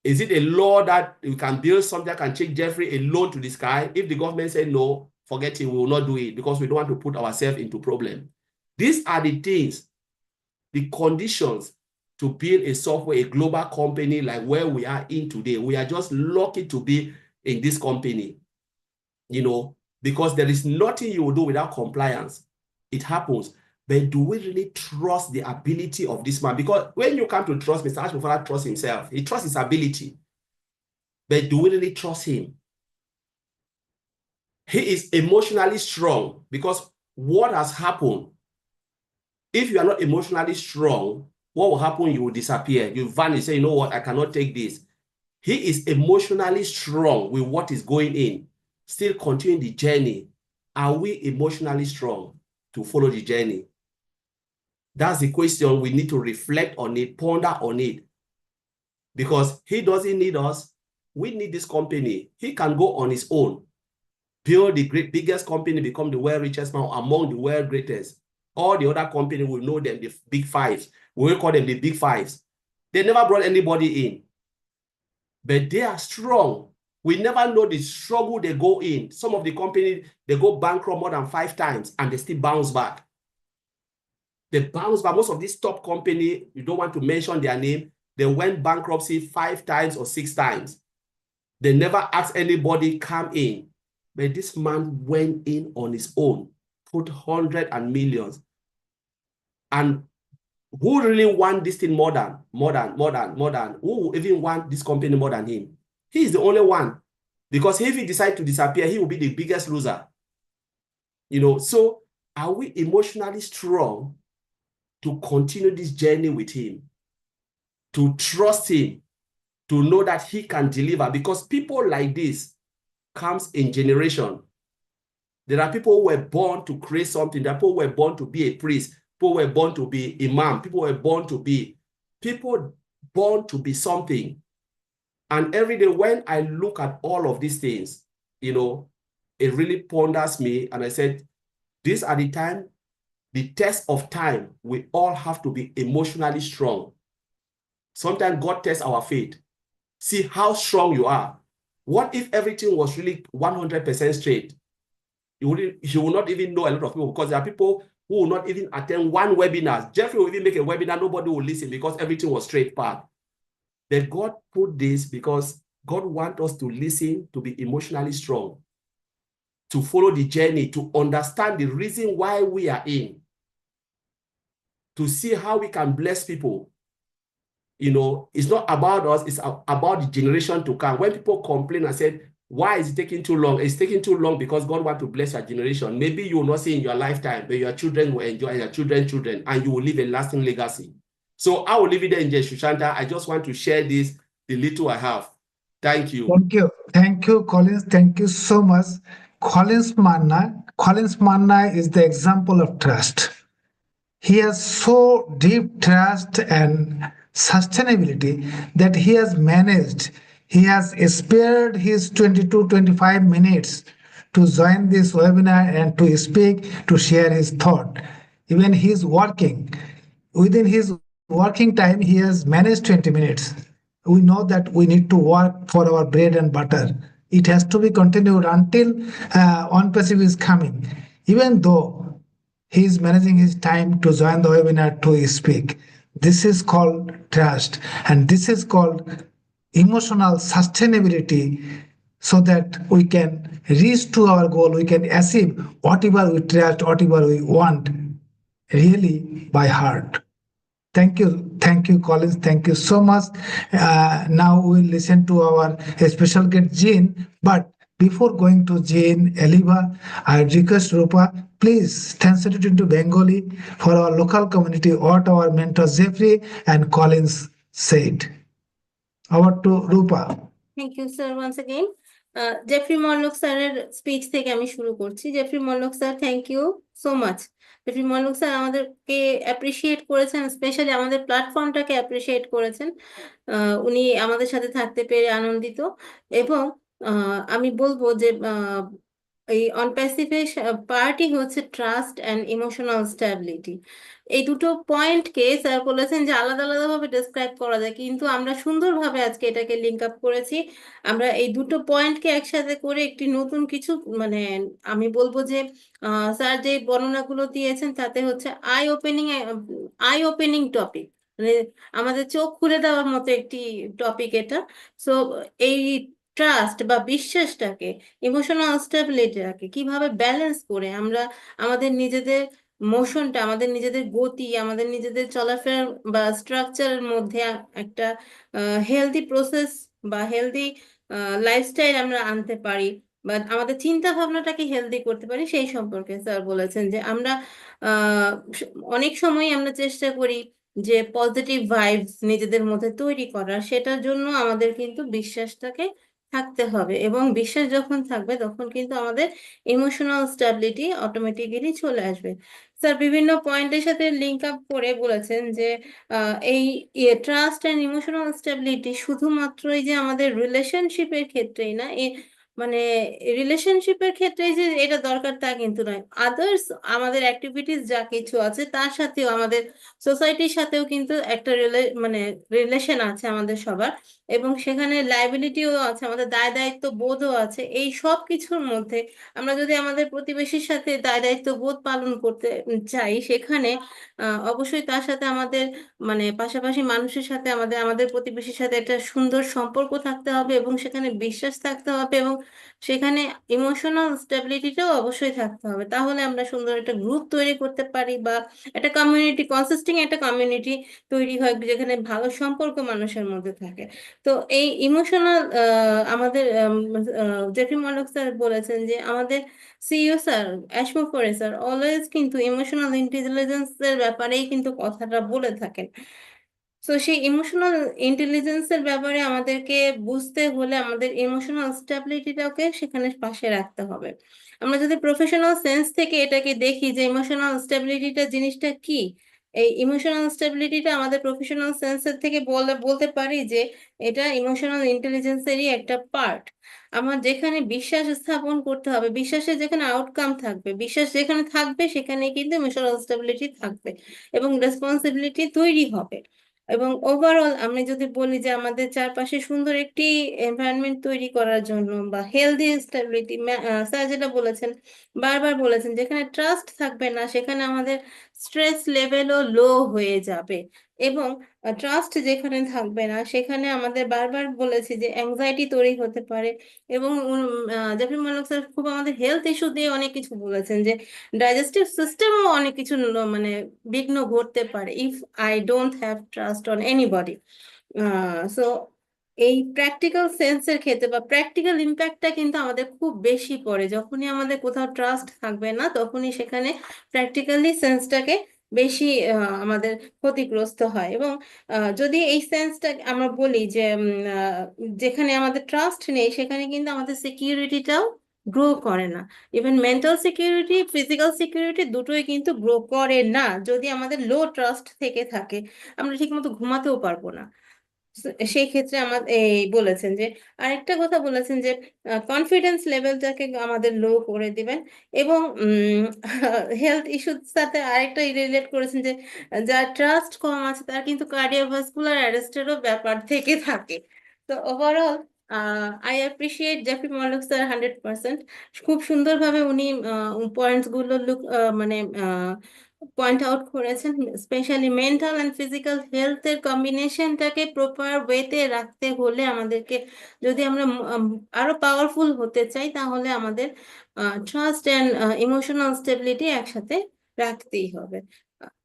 Speaker 5: Is it a law that we can build something that can take Jeffrey alone to the sky? If the government said no, forget it, we will not do it because we don't want to put ourselves into problem. These are the things, the conditions to build a software, a global company like where we are in today. We are just lucky to be in this company, you know, because there is nothing you will do without compliance. It happens. But do we really trust the ability of this man? Because when you come to trust, Mr. Ash Mofara trusts himself. He trusts his ability. But do we really trust him? He is emotionally strong, because what has happened, if you are not emotionally strong, what will happen? You will disappear. You vanish, say, you know what, I cannot take this. He is emotionally strong with what is going in, still continuing the journey. Are we emotionally strong to follow the journey? That's the question. We need to reflect on it, ponder on it. Because he doesn't need us. We need this company. He can go on his own, build the biggest company, become the world richest man among the world greatest. All the other companies will know them, the big fives. We will call them the big fives. They never brought anybody in. But they are strong. We never know the struggle they go in. Some of the companies, they go bankrupt more than 5 times and they still bounce back. They bounce back. Most of these top companies, you don't want to mention their name, they went bankruptcy 5 times or 6 times. They never asked anybody come in. But this man went in on his own, put hundreds and millions. And who really want this thing more than? Who even want this company more than him? He is the only one. Because if he decides to disappear, he will be the biggest loser. You know, so are we emotionally strong to continue this journey with him? To trust him, to know that he can deliver? Because people like this comes in generation. There are people who were born to create something. There are people who were born to be a priest. People were born to be imam. People were born to be something. And every day when I look at all of these things, you know, it really ponders me. And I said, these are the test of time. We all have to be emotionally strong. Sometimes God tests our faith. See how strong you are. What if everything was really 100% straight? You will not even know a lot of people, because there are people who will not even attend one webinar. Jeffrey will even make a webinar, nobody will listen because everything was straight path. But God put this because God wants us to listen, to be emotionally strong, to follow the journey, to understand the reason why we are in, to see how we can bless people. You know, it's not about us, it's about the generation to come. When people complain and say, why is it taking too long? It's taking too long because God wants to bless your generation. Maybe you will not see in your lifetime, but your children will enjoy, your children's children, and you will leave a lasting legacy. So I will leave it there in Shushanta. I just want to share this, the little I have. Thank you.
Speaker 2: Thank you, Collins. Thank you so much. Collins Manna is the example of trust. He has so deep trust and sustainability that he has spared his 22-25 minutes to join this webinar and to speak, to share his thought. Even he is working. Within his working time, he has managed 20 minutes. We know that we need to work for our bread and butter. It has to be continued until ONPASSIVE is coming. Even though he is managing his time to join the webinar to speak. This is called trust, and this is called emotional sustainability, so that we can reach to our goal, we can achieve whatever we trust, whatever we want, really by heart. Thank you, Collins. Thank you so much. Now we'll listen to our special guest, Jean. But before going to Jean, Eliva, I request Rupa, please translate it into Bengali for our local community what our mentor Jeffrey and Collins said. Over to Rupa.
Speaker 1: Thank you, sir, once again. Jeffrey Morlock স্যারের speech থেকে আমি শুরু করছি। Jeffrey Morlock sir, thank you so much. Jeffrey Morlock sir আমাদেরকে appreciate করেছেন, specially আমাদের প্ল্যাটফর্মটাকে appreciate করেছেন। উনি আমাদের সাথে থাকতে পেরে আনন্দিত। এবং আমি বলবো যে এই অনপ্যাসিভের পার্টই হচ্ছে ট্রাস্ট অ্যান্ড ইমোশনাল স্ট্যাবিলিটি। এই দুটো পয়েন্টকে স্যার বলেছেন যে আলাদা আলাদাভাবে ডেসক্রাইব করা যায়, কিন্তু আমরা সুন্দরভাবে আজকে এটাকে লিঙ্ক আপ করেছি। আমরা এই দুটো পয়েন্টকে একসাথে করে একটি নতুন কিছু, মানে আমি বলবো যে স্যার যে বর্ণনাগুলো দিয়েছেন তাতে হচ্ছে আই ওপেনিং টপিক, মানে আমাদের চোখ খুলে দেওয়ার মতো একটি টপিক এটা। সো এই ট্রাস্ট বা বিশ্বাসটাকে, ইমোশনাল স্টেবিলিটিটাকে কিভাবে ব্যালেন্স করে আমরা আমাদের নিজেদের মোশনটা, আমাদের নিজেদের গতি, আমাদের নিজেদের চলাফেরার বা স্ট্রাকচারের মধ্যে একটা হেলদি প্রসেস বা হেলদি লাইফস্টাইল আমরা আনতে পারি, বা আমাদের চিন্তা ভাবনাটাকে হেলদি করতে পারি, সেই সম্পর্কে স্যার বলেছেন যে আমরা অনেক সময় আমরা চেষ্টা করি যে পজিটিভ ভাইবস নিজেদের মধ্যে তৈরি করার, সেটার জন্য আমাদের কিন্তু বিশ্বাসটাকে থাকতে হবে, এবং বিশ্বাস যখন থাকবে তখন কিন্তু আমাদের ইমোশনাল স্ট্যাবিলিটি অটোমেটিক্যালি চলে আসবে। স্যার বিভিন্ন পয়েন্টের সাথে লিঙ্ক আপ করে বলেছেন যে এই ট্রাস্ট অ্যান্ড ইমোশনাল স্ট্যাবিলিটি শুধুমাত্রই যে আমাদের রিলেশনশিপের ক্ষেত্রেই না, মানে রিলেশনশিপের ক্ষেত্রে যে এটা দরকার তা কিন্তু নয়, আদার্স আমাদের অ্যাক্টিভিটিস যা কিছু আছে তার সাথেও, আমাদের সোসাইটির সাথেও কিন্তু একটা রিলেশন আছে আমাদের সবার, এবং সেখানে লায়াবিলিটিও আছে, আমাদের দায় দায়িত্ব বোধও আছে। এই সব কিছুর মধ্যে আমরা যদি আমাদের প্রতিবেশীর সাথে দায় দায়িত্ব বোধ পালন করতে চাই, সেখানে অবশ্যই তার সাথে আমাদের, মানে পাশাপাশি মানুষের সাথে আমাদের প্রতিবেশীর সাথে একটা সুন্দর সম্পর্ক থাকতে হবে, এবং সেখানে বিশ্বাস থাকতে হবে, এবং সেখানে ইমোশনাল স্টেবিলিটিটাও অবশ্যই থাকতে হবে, তাহলে আমরা সুন্দর একটা গ্রুপ তৈরি করতে পারি বা একটা কমিউনিটি, কনসিস্টিং একটা কমিউনিটি তৈরি হয় যেখানে ভালো সম্পর্ক মানুষের মধ্যে থাকে। তো এই ইমোশনাল আমাদের জেফি মলক স্যার বলেছেন যে আমাদের সিইও স্যার অ্যাশমোফোরে স্যার অলওয়েজ কিন্তু ইমোশনাল ইন্টেলিজেন্সের ব্যাপারেই কিন্তু কথাটা বলে থাকেন। তো সেই ইমোশনাল ইন্টেলিজেন্সের ব্যাপারে আমাদেরকে বুঝতে হলে আমাদের ইমোশনাল স্ট্যাবিলিটিটাকে সেখানে পাশে রাখতে হবে। আমরা যদি প্রফেশনাল সেন্স থেকে এটাকে দেখি যে ইমোশনাল স্ট্যাবিলিটিটা জিনিসটা কি, এই ইমোশনাল স্ট্যাবিলিটিটা আমাদের প্রফেশনাল সেন্সের থেকে বলতে পারি যে এটা ইমোশনাল ইন্টেলিজেন্সেরই একটা পার্ট। আমার যেখানে বিশ্বাস স্থাপন করতে হবে, বিশ্বাসের যেখানে আউটকাম থাকবে, বিশ্বাস যেখানে থাকবে সেখানে কিন্তু ইমোশনাল স্ট্যাবিলিটি থাকবে এবং রেসপন্সিবিলিটি তৈরি হবে। এবং ওভারঅল আমি যদি বলি যে আমাদের চারপাশে সুন্দর একটি এনভায়রনমেন্ট তৈরি করার জন্য বা হেলদি স্টেবিলিটি, স্যার যেটা বলেছেন, বারবার বলেছেন, যেখানে ট্রাস্ট থাকবে না সেখানে আমাদের স্ট্রেস লেভেলও লো হয়ে যাবে। এবং ট্রাস্ট যেখানে থাকবে না সেখানে আমাদের বারবার বলেছি যে অ্যাংজাইটি তৈরি হতে পারে। এবং জাফর মালিক স্যার খুব আমাদের হেলথ ইস্যু দিয়ে অনেক কিছু বলেছেন যে ডাইজেস্টিভ সিস্টেমও অনেক কিছু মানে বিঘ্ন ঘটতে পারে if I don't have trust on anybody. So এই প্র্যাকটিক্যাল সেন্সের ক্ষেত্রে বা প্র্যাকটিক্যাল ইম্প্যাক্টটা কিন্তু আমাদের খুব বেশি পড়ে, যখনই আমাদের কোথাও ট্রাস্ট থাকবে না তখনই সেখানে প্র্যাকটিক্যালি সেন্সটাকে বেশি আমাদের ক্ষতিগ্রস্ত হয়। এবং যদি এই সেন্সটা আমরা বলি যে যেখানে আমাদের ট্রাস্ট নেই সেখানে কিন্তু আমাদের সিকিউরিটিটাও গ্রো করে না। Even mental security, physical security দুটোই কিন্তু গ্রো করে না যদি আমাদের লো ট্রাস্ট থেকে থাকে। আমরা ঠিকমতো ঘুমাতেও পারবো না। সেই ক্ষেত্রে আমাদের এই বলেছেন যে আরেকটা কথা বলেছেন যে কনফিডেন্স লেভেলটাকে আমাদের লো করে দিবেন। এবং হেলথ ইস্যুর সাথে আরেকটা রিলেট করেছেন যে যার ট্রাস্ট কম আছে তার কিন্তু কার্ডিওভাস্কুলার অ্যারেস্টেরও ব্যাপার থেকে থাকে। তো overall I appreciate Jeffrey Morlock sir 100%। খুব সুন্দরভাবে উনি পয়েন্টস গুলো মানে পয়েন্ট আউট করেছেন, স্পেশালি মেন্টাল অ্যান্ড ফিজিক্যাল হেলথের কম্বিনেশনটাকে প্রপার ওয়েতে রাখতে হলে আমাদেরকে, যদি আমরা আরো পাওয়ারফুল হতে চাই তাহলে আমাদের ট্রাস্ট অ্যান্ড ইমোশনাল স্টেবিলিটি একসাথে রাখতেই হবে।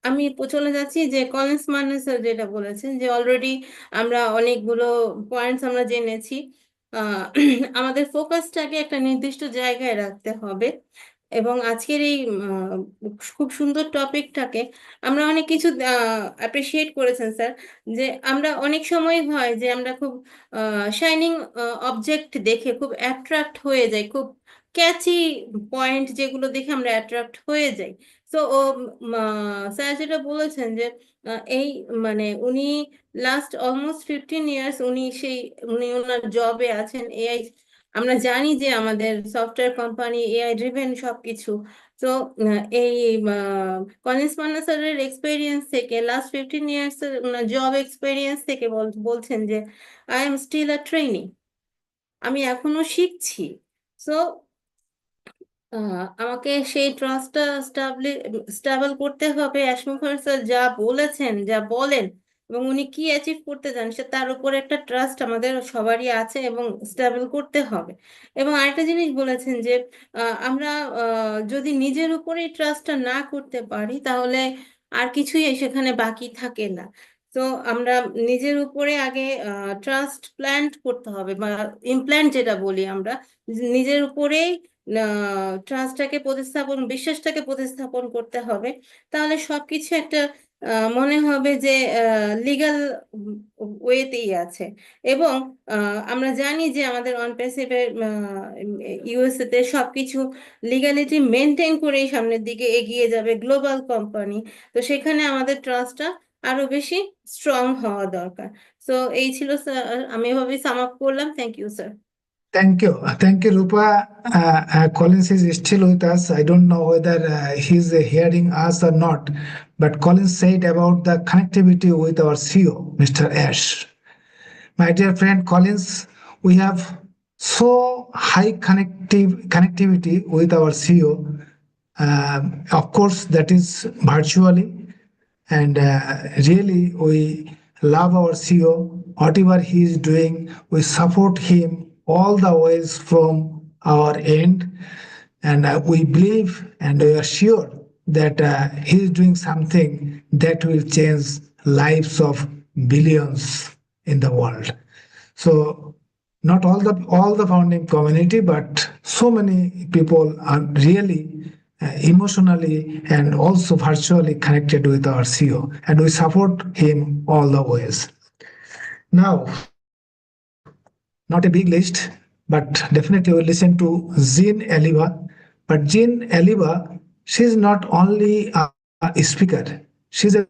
Speaker 1: আমি চলে যাচ্ছি যে কলিন্স মার্নেস যেটা বলেছেন যে অলরেডি আমরা অনেকগুলো পয়েন্টস আমরা জেনেছি। আমাদের ফোকাসটাকে একটা নির্দিষ্ট জায়গায় রাখতে হবে। এবং আজকের এই খুব সুন্দর টপিকটাকে আমরা অনেক কিছু অ্যাপ্রিসিয়েট করেছেন স্যার, যে আমরা অনেক সময় হয় যে আমরা খুব শাইনিং অবজেক্ট দেখে খুব অ্যাট্রাক্ট হয়ে যাই, খুব ক্যাচি পয়েন্ট যেগুলো দেখে আমরা অ্যাট্রাক্ট হয়ে যাই। তো স্যার যেটা বলেছেন যে এই মানে উনি লাস্ট অলমোস্ট 15 ইয়ার্স উনি ওনার জবে আছেন এআই। আমরা জানি যে আমাদের সফটওয়্যার কোম্পানি এআই ড্রিভেন সবকিছু। তো এই কলিন্স মান্না স্যারের এক্সপেরিয়েন্স থেকে, লাস্ট 15 ইয়ার্স জব এক্সপেরিয়েন্স থেকে বলছেন যে I am still a trainee, আমি এখনো শিখছি। সো আমাকে সেই ট্রাস্টটা স্টাবল করতে হবে। অ্যাশমুখার স্যার যা বলেছেন, যা বলেন এবং উনি কি অ্যাচিভ করতে চান সে তার উপর একটা ট্রাস্ট আমাদের সবারই আছে এবং স্টাবল করতে হবে। এবং আরেকটা জিনিস বলেছেন যে আমরা যদি নিজের উপরেই ট্রাস্টটা না করতে পারি তাহলে আর কিছুই সেখানে বাকি থাকে না। তো আমরা নিজের উপরে আগে ট্রাস্ট প্ল্যান্ট করতে হবে বা ইমপ্ল্যান্ট যেটা বলি আমরা, নিজের উপরেই ট্রাস্টটাকে প্রতিস্থাপন, বিশ্বাসটাকে প্রতিস্থাপন করতে হবে। তাহলে সবকিছু একটা মনে হবে যে লিগ্যাল ওয়েতেই আছে। এবং আমরা জানি যে আমাদের অনপ্যাসিভের ইউএসএ তে সবকিছু লিগ্যালিটি মেনটেন করেই সামনের দিকে এগিয়ে যাবে, গ্লোবাল কোম্পানি। তো সেখানে আমাদের ট্রাস্টটা আরো বেশি স্ট্রং হওয়া দরকার। তো এই ছিল স্যার, আমি এভাবেই সাম আপ করলাম। Thank you sir.
Speaker 2: Thank you. Thank you, Rupa. Collins is still with us. I don't know whether he's hearing us or not, but Collins said about the connectivity with our CEO, Mr. Ash. My dear friend Collins, we have so high connectivity with our CEO. Of course, that is virtually, and really we love our CEO. Whatever he is doing, we support him all the ways from our end. And we believe and we are sure that he is doing something that will change lives of billions in the world. So not all the founding community, but so many people are really emotionally and also virtually connected with our CEO, and we support him all the ways. Now, not a big list, but definitely we'll listen to Jean Eliva. But Jean Eliva, she's not only a speaker, she's a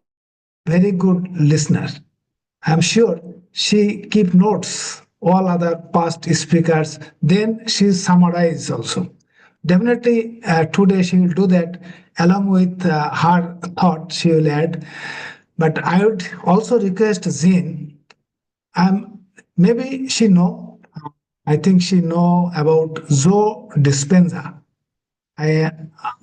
Speaker 2: very good listener. I'm sure she keep notes all other past speakers. Then she summarize also. Definitely today she will do that along with her thought she will add. But I would also request Zin. Maybe she know. I think she know about Joe Dispenza. I,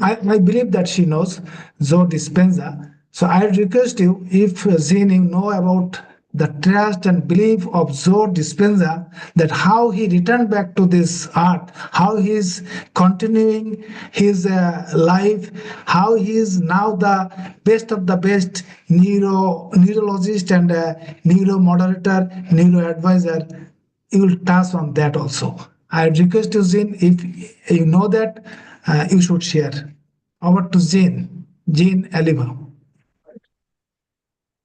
Speaker 2: I believe that she knows Joe Dispenza. So I request you, if Zin you know about the trust and belief of Joe Dispenza, that how he returned back to this art, how he is continuing his life, how he is now the best of the best neurologist and neuromoderator, neuro advisor. You will touch on that also. I request you, Zin, if you know that, you should share. Over to Jean Eliva.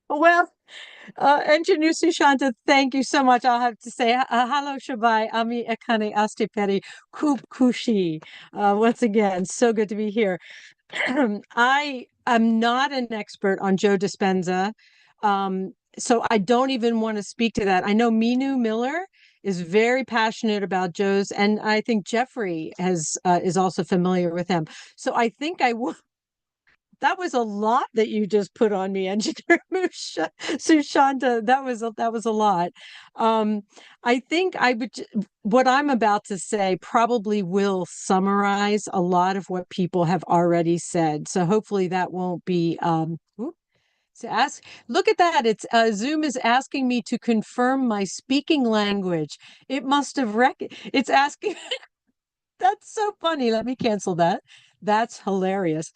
Speaker 6: Well, Engineer Sushanta, thank you so much. I'll have to say, hello, Shabai, Ami Ekane Asteperi, Kup Kushi. Once again, so good to be here. I am not an expert on Joe Dispenza, so I don't even want to speak to that. I know Minu Miller is very passionate about Joe's, and I think Jeffrey is also familiar with him. So I think I will. That was a lot that you just put on me, Engineer Sushanta. That was a lot. I think what I'm about to say probably will summarize a lot of what people have already said. So hopefully that won't be. Look at that. It's Zoom is asking me to confirm my speaking language. It must have it's asking. That's so funny. Let me cancel that. That's hilarious.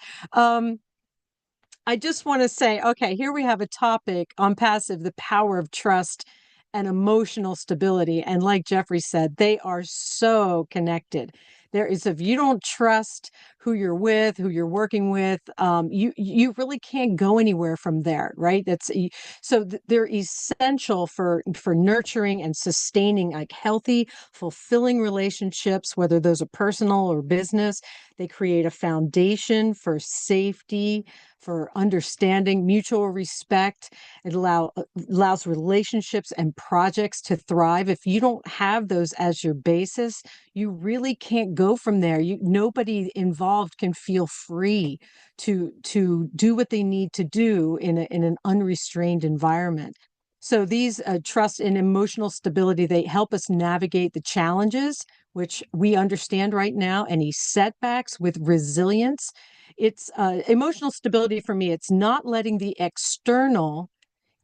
Speaker 6: I just want to say, okay, here we have a topic on passive, the power of trust and emotional stability. And like Jeffrey said, they are so connected. If you don't trust who you're with, who you're working with, you really can't go anywhere from there, right? They're essential for nurturing and sustaining like healthy, fulfilling relationships, whether those are personal or business. They create a foundation for safety, for understanding, mutual respect. It allows relationships and projects to thrive. If you don't have those as your basis, you really can't go from there. Nobody involved can feel free to do what they need to do in an unrestrained environment. So these trust and emotional stability, they help us navigate the challenges, which we understand right now, any setbacks with resilience. It's emotional stability for me. It's not letting the external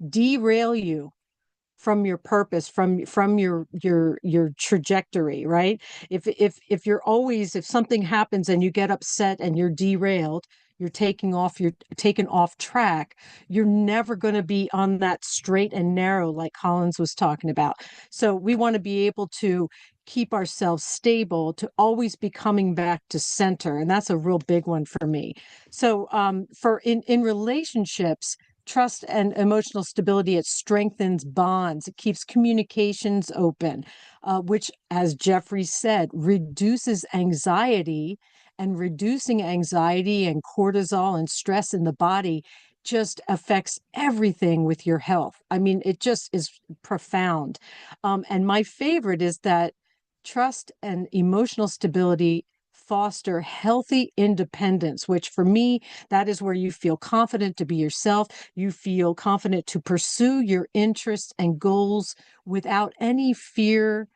Speaker 6: derail you from your purpose, from your trajectory, right? If you're always, if something happens and you get upset and you're derailed, you're taken off track, you're never going to be on that straight and narrow like Collins was talking about. So we want to be able to keep ourselves stable, to always be coming back to center, and that's a real big one for me. So in relationships, trust and emotional stability, it strengthens bonds, it keeps communications open, which, as Jeffrey said, reduces anxiety. And reducing anxiety and cortisol and stress in the body just affects everything with your health. I mean, it just is profound. And my favorite is that trust and emotional stability foster healthy independence, which for me, that is where you feel confident to be yourself. You feel confident to pursue your interests and goals without any fear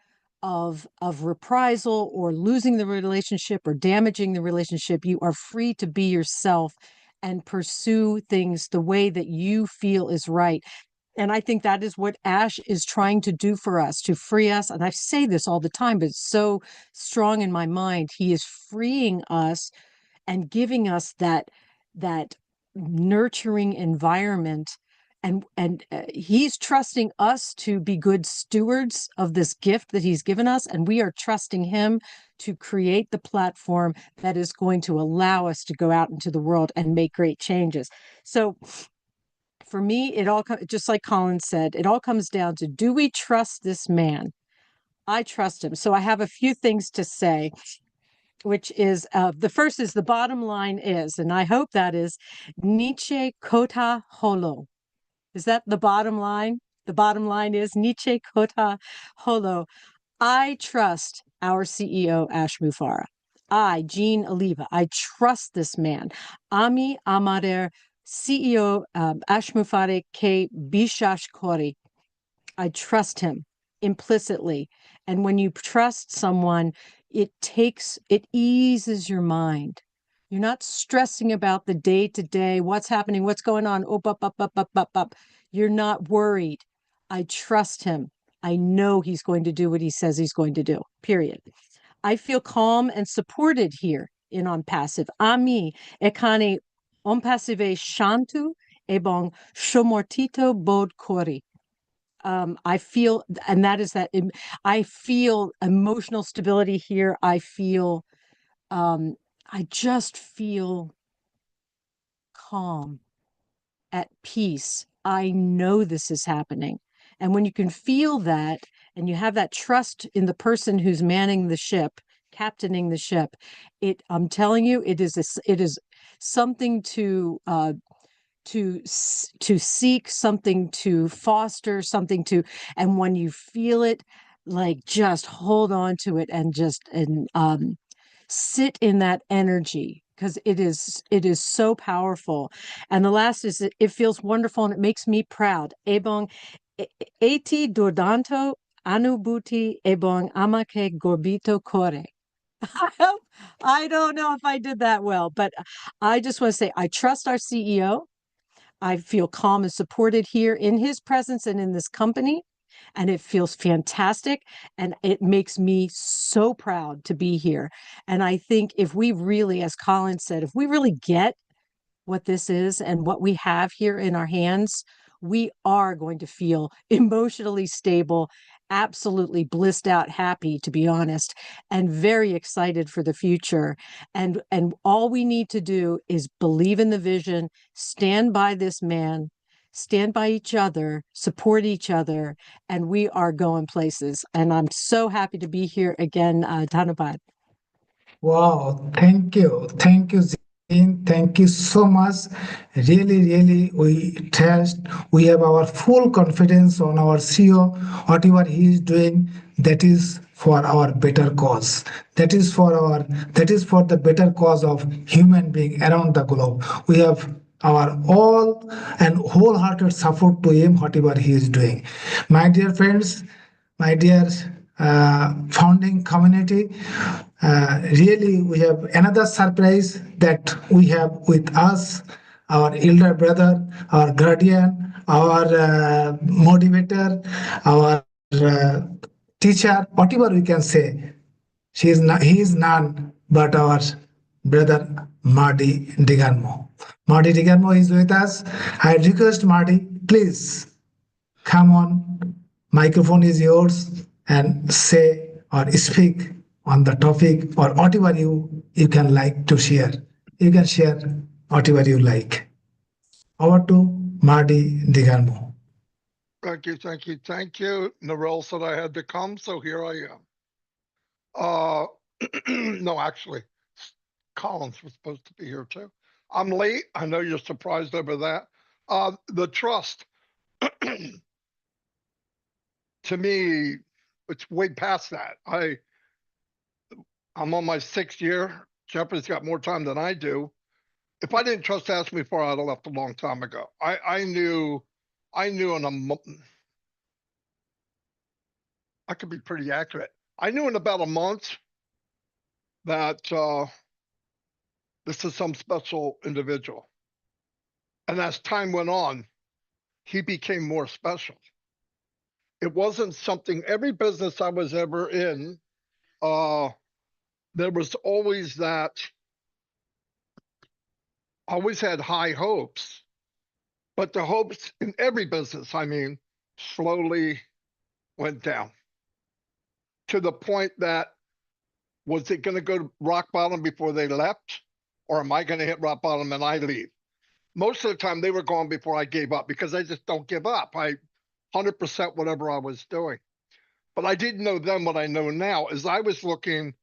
Speaker 6: of reprisal or losing the relationship or damaging the relationship. You are free to be yourself and pursue things the way that you feel is right. And I think that is what Ash is trying to do for us, to free us. And I say this all the time, but it's so strong in my mind. He is freeing us and giving us that nurturing environment. And he's trusting us to be good stewards of this gift that he's given us. And we are trusting him to create the platform that is going to allow us to go out into the world and make great changes. So for me, it all, just like Colin said, it all comes down to, do we trust this man? I trust him. So I have a few things to say, which is, the first is, the bottom line is, and I hope that is, Niche Kota Holo. Is that the bottom line? The bottom line is Niche Kota Holo. I trust our CEO, Ash Mufareh. I, Jean Oliva, I trust this man. Ami Amader, CEO, Ash Mufareh K. Bishash Kori. I trust him implicitly. And when you trust someone, it eases your mind. You're not stressing about the day to day, what's happening, what's going on, up. You're not worried. I trust him. I know he's going to do what he says he's going to do, period. I feel calm and supported here in ONPASSIVE. Ami ekane ONPASSIVE shantu ebong shomortito bod kori. I feel, and that is that I feel emotional stability here. I just feel calm, at peace. I know this is happening. And when you can feel that, and you have that trust in the person who's manning the ship, captaining the ship, I'm telling you, it is something to seek, something to foster, something to, and when you feel it, like, just hold on to it and sit in that energy, because it is so powerful. And the last is, it feels wonderful and it makes me proud. Ebong eti dordanto anubuti ebong amake gorbito kore. I don't know if I did that well, but I just want to say I trust our CEO. I feel calm and supported here in his presence and in this company. And it feels fantastic. And it makes me so proud to be here. And I think if we really, as Colin said, if we really get what this is and what we have here in our hands, we are going to feel emotionally stable, absolutely blissed out, happy, to be honest, and very excited for the future. And all we need to do is believe in the vision, stand by this man, stand by each other, support each other, and we are going places. And I'm so happy to be here again, Dhanapad.
Speaker 2: Wow, thank you. Thank you, Zin. Thank you so much. Really, really, we trust, we have our full confidence on our CEO. Whatever he is doing, that is for our better cause. That is for the better cause of human being around the globe. We have our all and wholehearted support to him, whatever he is doing. My dear friends, my dear founding community, really we have another surprise that we have with us, our elder brother, our guardian, our motivator, our teacher, whatever we can say. He is none but our brother Marty Digarmo. Marty Digarmo is with us. I request Marty, please come on, microphone is yours, and say or speak on the topic or whatever you can like to share. You can share whatever you like. Over to Marty Digarmo.
Speaker 7: Thank you. Narelle said I had to come, so here I am. No, actually, Collins was supposed to be here too. I'm late. I know you're surprised over that. The trust, to me, it's way past that. I'm on my 6th year. Jeffrey's got more time than I do. If I didn't trust Ask Me For, I'd have left a long time ago. I knew I could be pretty accurate. I knew in about a month that this is some special individual. And as time went on, he became more special. It wasn't something, every business I was ever in, there was always that, always had high hopes, but the hopes in every business, I mean, slowly went down to the point that, was it going to go to rock bottom before they left? Or am I going to hit rock bottom and I leave? Most of the time they were gone before I gave up, because I just don't give up. I 100% whatever I was doing. But I didn't know then what I know now, is I was looking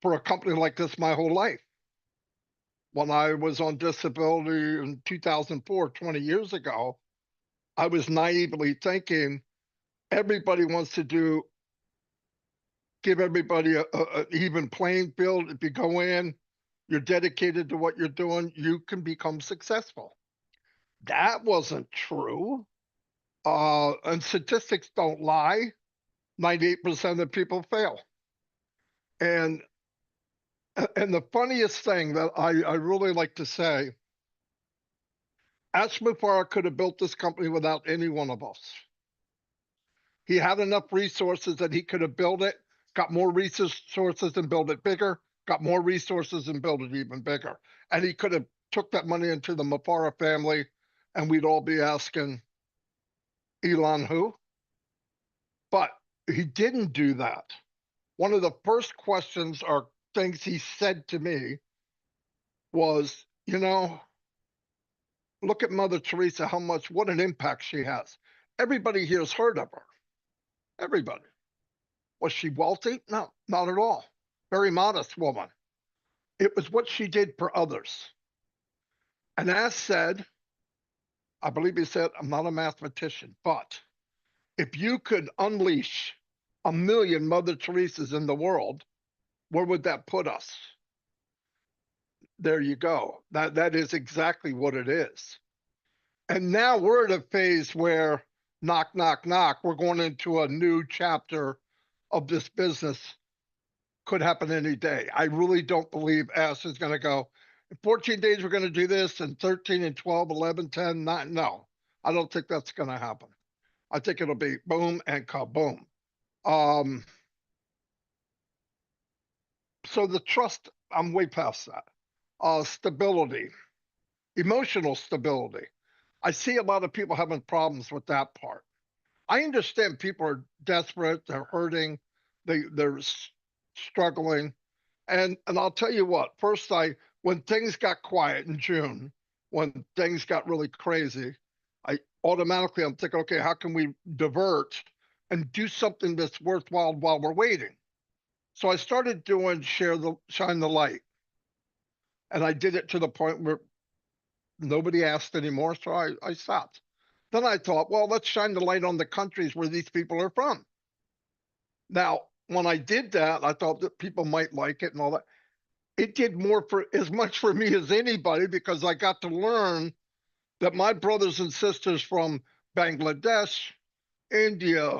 Speaker 7: for a company like this my whole life. When I was on disability in 2004, 20 years ago, I was naively thinking everybody wants to give everybody an even playing field. If you go in, you're dedicated to what you're doing, you can become successful. That wasn't true. And statistics don't lie. 98% of people fail. And the funniest thing that I really like to say, Ash Mufareh could have built this company without any one of us. He had enough resources that he could have built it, got more resources and built it bigger, got more resources and built it even bigger. And he could have took that money into the Mufareh family, and we'd all be asking, Elon who? But he didn't do that. One of the first questions or things he said to me was, you know, look at Mother Teresa, what an impact she has. Everybody here has heard of her. Everybody. Was she wealthy? No, not at all. Very modest woman. It was what she did for others. And as said, I believe he said, I'm not a mathematician, but if you could unleash 1 million Mother Teresas in the world, where would that put us? There you go. That is exactly what it is. And now we're at a phase where, knock, knock, knock, we're going into a new chapter of this business. Could happen any day. I really don't believe Ash is going to go, in 14 days we're going to do this, and 13 and 12, 11, 10, 9. No, I don't think that's going to happen. I think it'll be boom and kaboom. So the trust, I'm way past that. Stability, emotional stability. I see a lot of people having problems with that part. I understand people are desperate, they're hurting, they're struggling. And I'll tell you what, first when things got quiet in June, when things got really crazy, I'm thinking, okay, how can we divert and do something that's worthwhile while we're waiting? So I started doing Shine the Light. And I did it to the point where nobody asked anymore, so I stopped. Then I thought, well, let's shine the light on the countries where these people are from. Now, when I did that, I thought that people might like it and all that. It did as much for me as anybody, because I got to learn that my brothers and sisters from Bangladesh, India,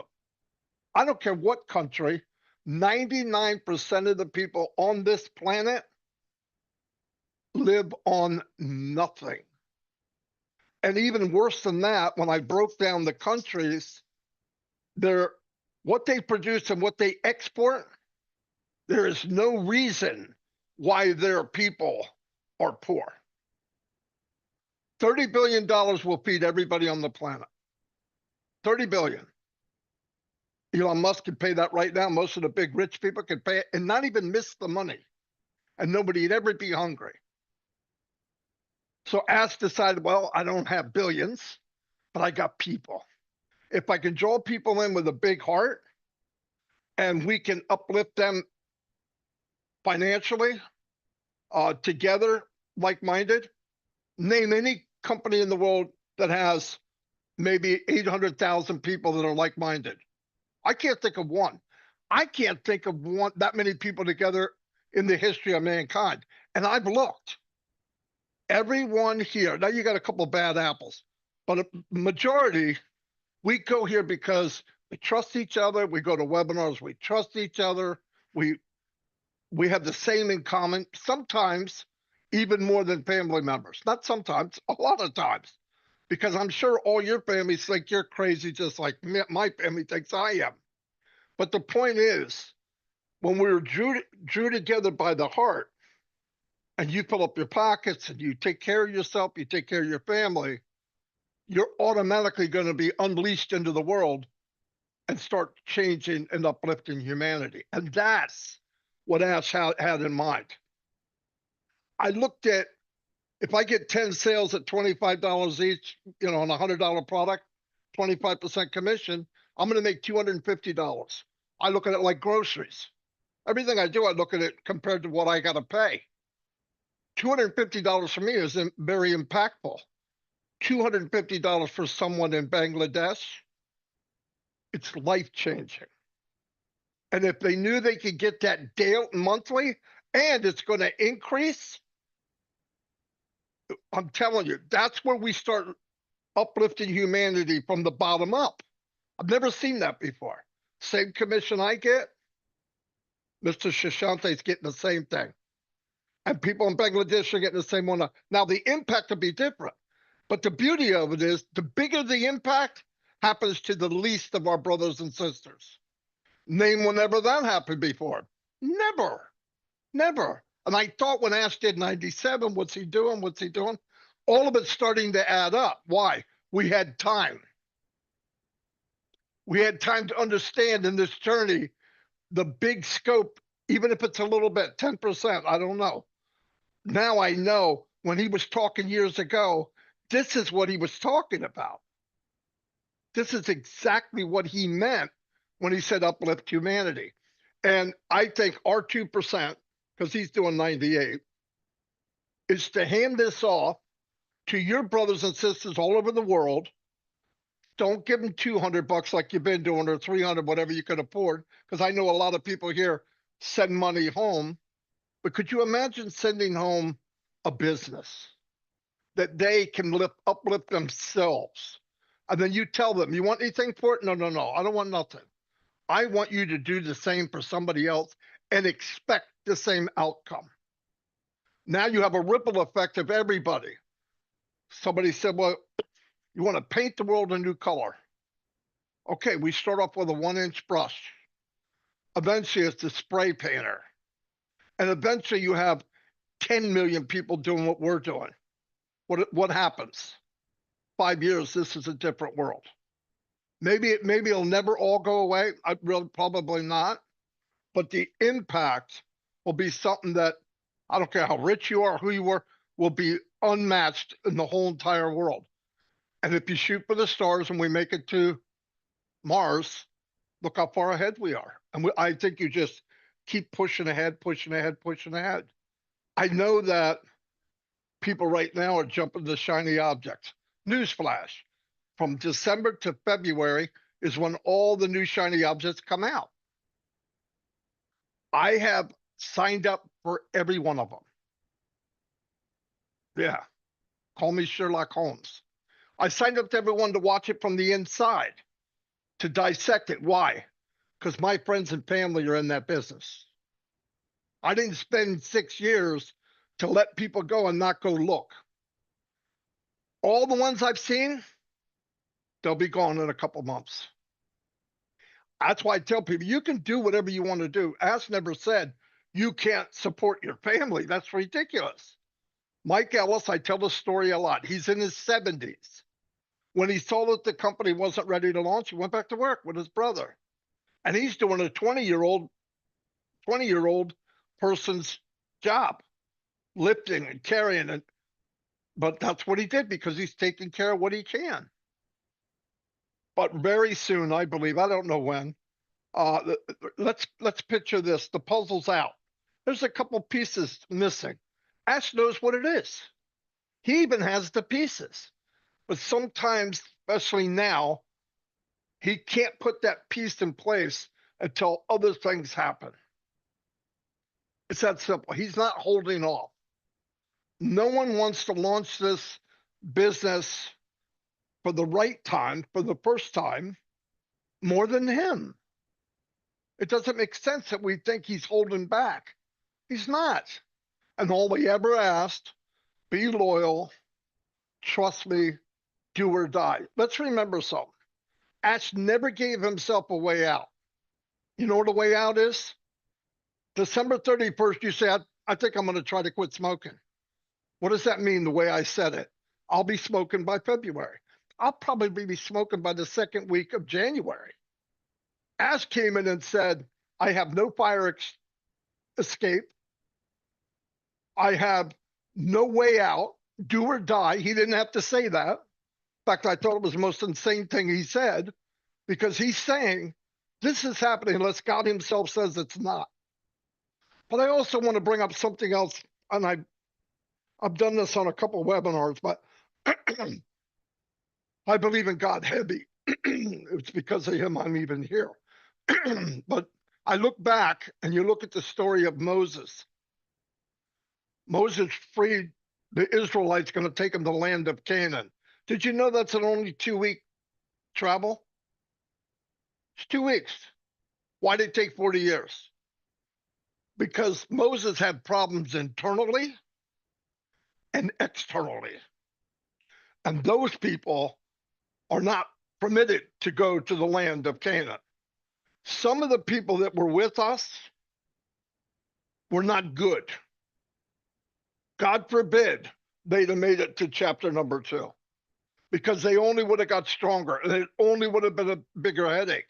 Speaker 7: I don't care what country, 99% of the people on this planet live on nothing. And even worse than that, when I broke down the countries, what they produce and what they export, there is no reason why their people are poor. $30 billion will feed everybody on the planet. 30 billion. Elon Musk can pay that right now. Most of the big rich people can pay it and not even miss the money. And nobody'd ever be hungry. So Ash decided, well, I don't have billions, but I got people. If I can draw people in with a big heart and we can uplift them financially, together, like-minded, name any company in the world that has maybe 800,000 people that are like-minded. I can't think of one. I can't think of that many people together in the history of mankind. And I've looked. Everyone here, now you got a couple of bad apples, but a majority, we go here because we trust each other. We go to webinars, we trust each other. We have the same in common, sometimes even more than family members. Not sometimes, a lot of times. because I'm sure all your families think you're crazy, just like my family thinks I am. But the point is, when we were drew together by the heart, and you fill up your pockets and you take care of yourself, you take care of your family, you're automatically going to be unleashed into the world and start changing and uplifting humanity. And that's what Ash had in mind. I looked at, if I get 10 sales at $25 each, on a $100 product, 25% commission, I'm going to make $250. I look at it like groceries. Everything I do, I look at it compared to what I got to pay. $250 for me is very impactful. $250 for someone in Bangladesh, it's life-changing. And if they knew they could get that daily, monthly, and it's going to increase, I'm telling you, that's where we start uplifting humanity from the bottom up. I've never seen that before. Same commission I get, Mr. Shashante's getting the same thing. And people in Bangladesh are getting the same one. Now, the impact will be different. But the beauty of it is, the bigger the impact happens to the least of our brothers and sisters. Name whenever that happened before. Never. Never. And I thought when Ash did 97, what's he doing? What's he doing? All of it's starting to add up. Why? We had time. We had time to understand in this journey the big scope, even if it's a little bit, 10%, I don't know. Now I know when he was talking years ago, this is what he was talking about. This is exactly what he meant when he said uplift humanity. And I think our 2%, because he's doing 98, is to hand this off to your brothers and sisters all over the world. Don't give them $200 like you've been doing, or 300, whatever you can afford, because I know a lot of people here send money home. But could you imagine sending home a business that they can uplift themselves? And then you tell them, you want anything for it? No, no, no, I don't want nothing. I want you to do the same for somebody else and expect the same outcome. Now you have a ripple effect of everybody. Somebody said, well, you want to paint the world a new color. Okay, we start off with a 1-inch brush. Eventually it's the spray painter. And eventually you have 10 million people doing what we're doing. What happens? 5 years, this is a different world. Maybe it'll never all go away. Probably not. But the impact will be something that, I don't care how rich you are, who you are, will be unmatched in the whole entire world. And if you shoot for the stars and we make it to Mars, look how far ahead we are. And I think you just keep pushing ahead, pushing ahead, pushing ahead. I know that people right now are jumping to shiny objects. Newsflash, from December to February is when all the new shiny objects come out. I have signed up for every one of them. Yeah, call me Sherlock Holmes. I signed up to everyone to watch it from the inside, to dissect it. Why? Because my friends and family are in that business. I didn't spend 6 years to let people go and not go look. All the ones I've seen, they'll be gone in a couple months. That's why I tell people, you can do whatever you want to do. Ash never said you can't support your family. That's ridiculous. Mike Ellis, I tell this story a lot. He's in his 70s. When he saw that the company wasn't ready to launch, he went back to work with his brother. And he's doing a 20-year-old person's job, lifting and carrying it. But that's what he did, because he's taking care of what he can. But very soon, I believe, I don't know when, let's picture this. The puzzle's out. There's a couple pieces missing. Ash knows what it is. He even has the pieces. But sometimes, especially now, he can't put that piece in place until other things happen. It's that simple. He's not holding off. No one wants to launch this business for the right time, for the first time, more than him. It doesn't make sense that we think he's holding back. He's not. And all we ever asked, be loyal, trust me, do or die. Let's remember something. Ash never gave himself a way out. You know what a way out is? December 31st, you say, I think I'm going to try to quit smoking. What does that mean, the way I said it? I'll be smoking by February. I'll probably be smoking by the second week of January. Ash came in and said, I have no fire escape. I have no way out, do or die. He didn't have to say that. In fact, I thought it was the most insane thing he said, because he's saying this is happening unless God himself says it's not. But I also want to bring up something else, and I've done this on a couple of webinars, but I believe in God heavy. It's because of him I'm even here. But I look back and you look at the story of Moses. Moses freed the Israelites, going to take them to the land of Canaan. Did you know that's an only 2-week travel? It's 2 weeks. Why did it take 40 years? Because Moses had problems internally and externally. And those people are not permitted to go to the land of Canaan. Some of the people that were with us were not good. God forbid they'd have made it to chapter number 2, because they only would have got stronger and it only would have been a bigger headache.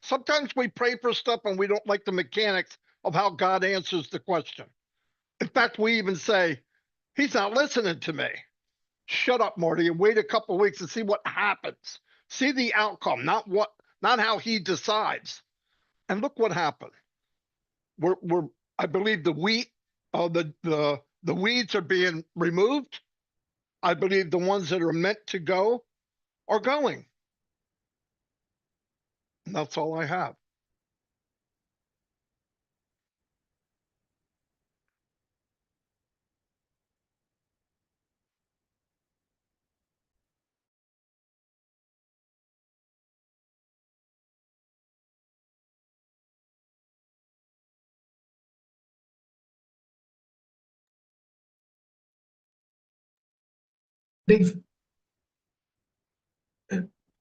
Speaker 7: Sometimes we pray for stuff and we don't like the mechanics of how God answers the question. In fact, we even say, he's not listening to me. Shut up, Marty, and wait a couple of weeks and see what happens. See the outcome, not how he decides. And look what happened. I believe the weeds are being removed. I believe the ones that are meant to go are going. And that's all I have.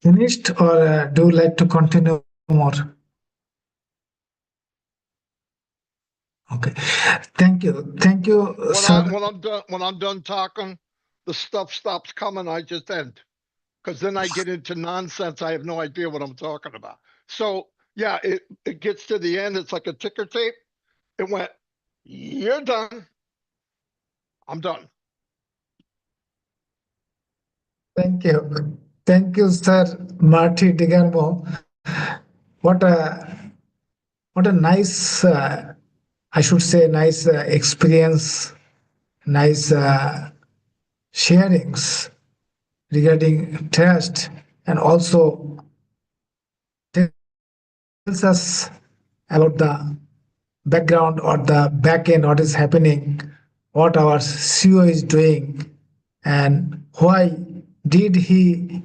Speaker 2: Finished, or do you like to continue more? Okay. Thank you, sir.
Speaker 7: When I'm done talking, the stuff stops coming. I just end, because then I get into nonsense. I have no idea what I'm talking about. So yeah, it gets to the end. It's like a ticker tape. It went, you're done. I'm done.
Speaker 2: Thank you, sir. Marty Digarmo. What a nice, I should say, nice experience, nice sharings regarding trust, and also tells us about the background or the back end, what is happening, what our CEO is doing, and why did he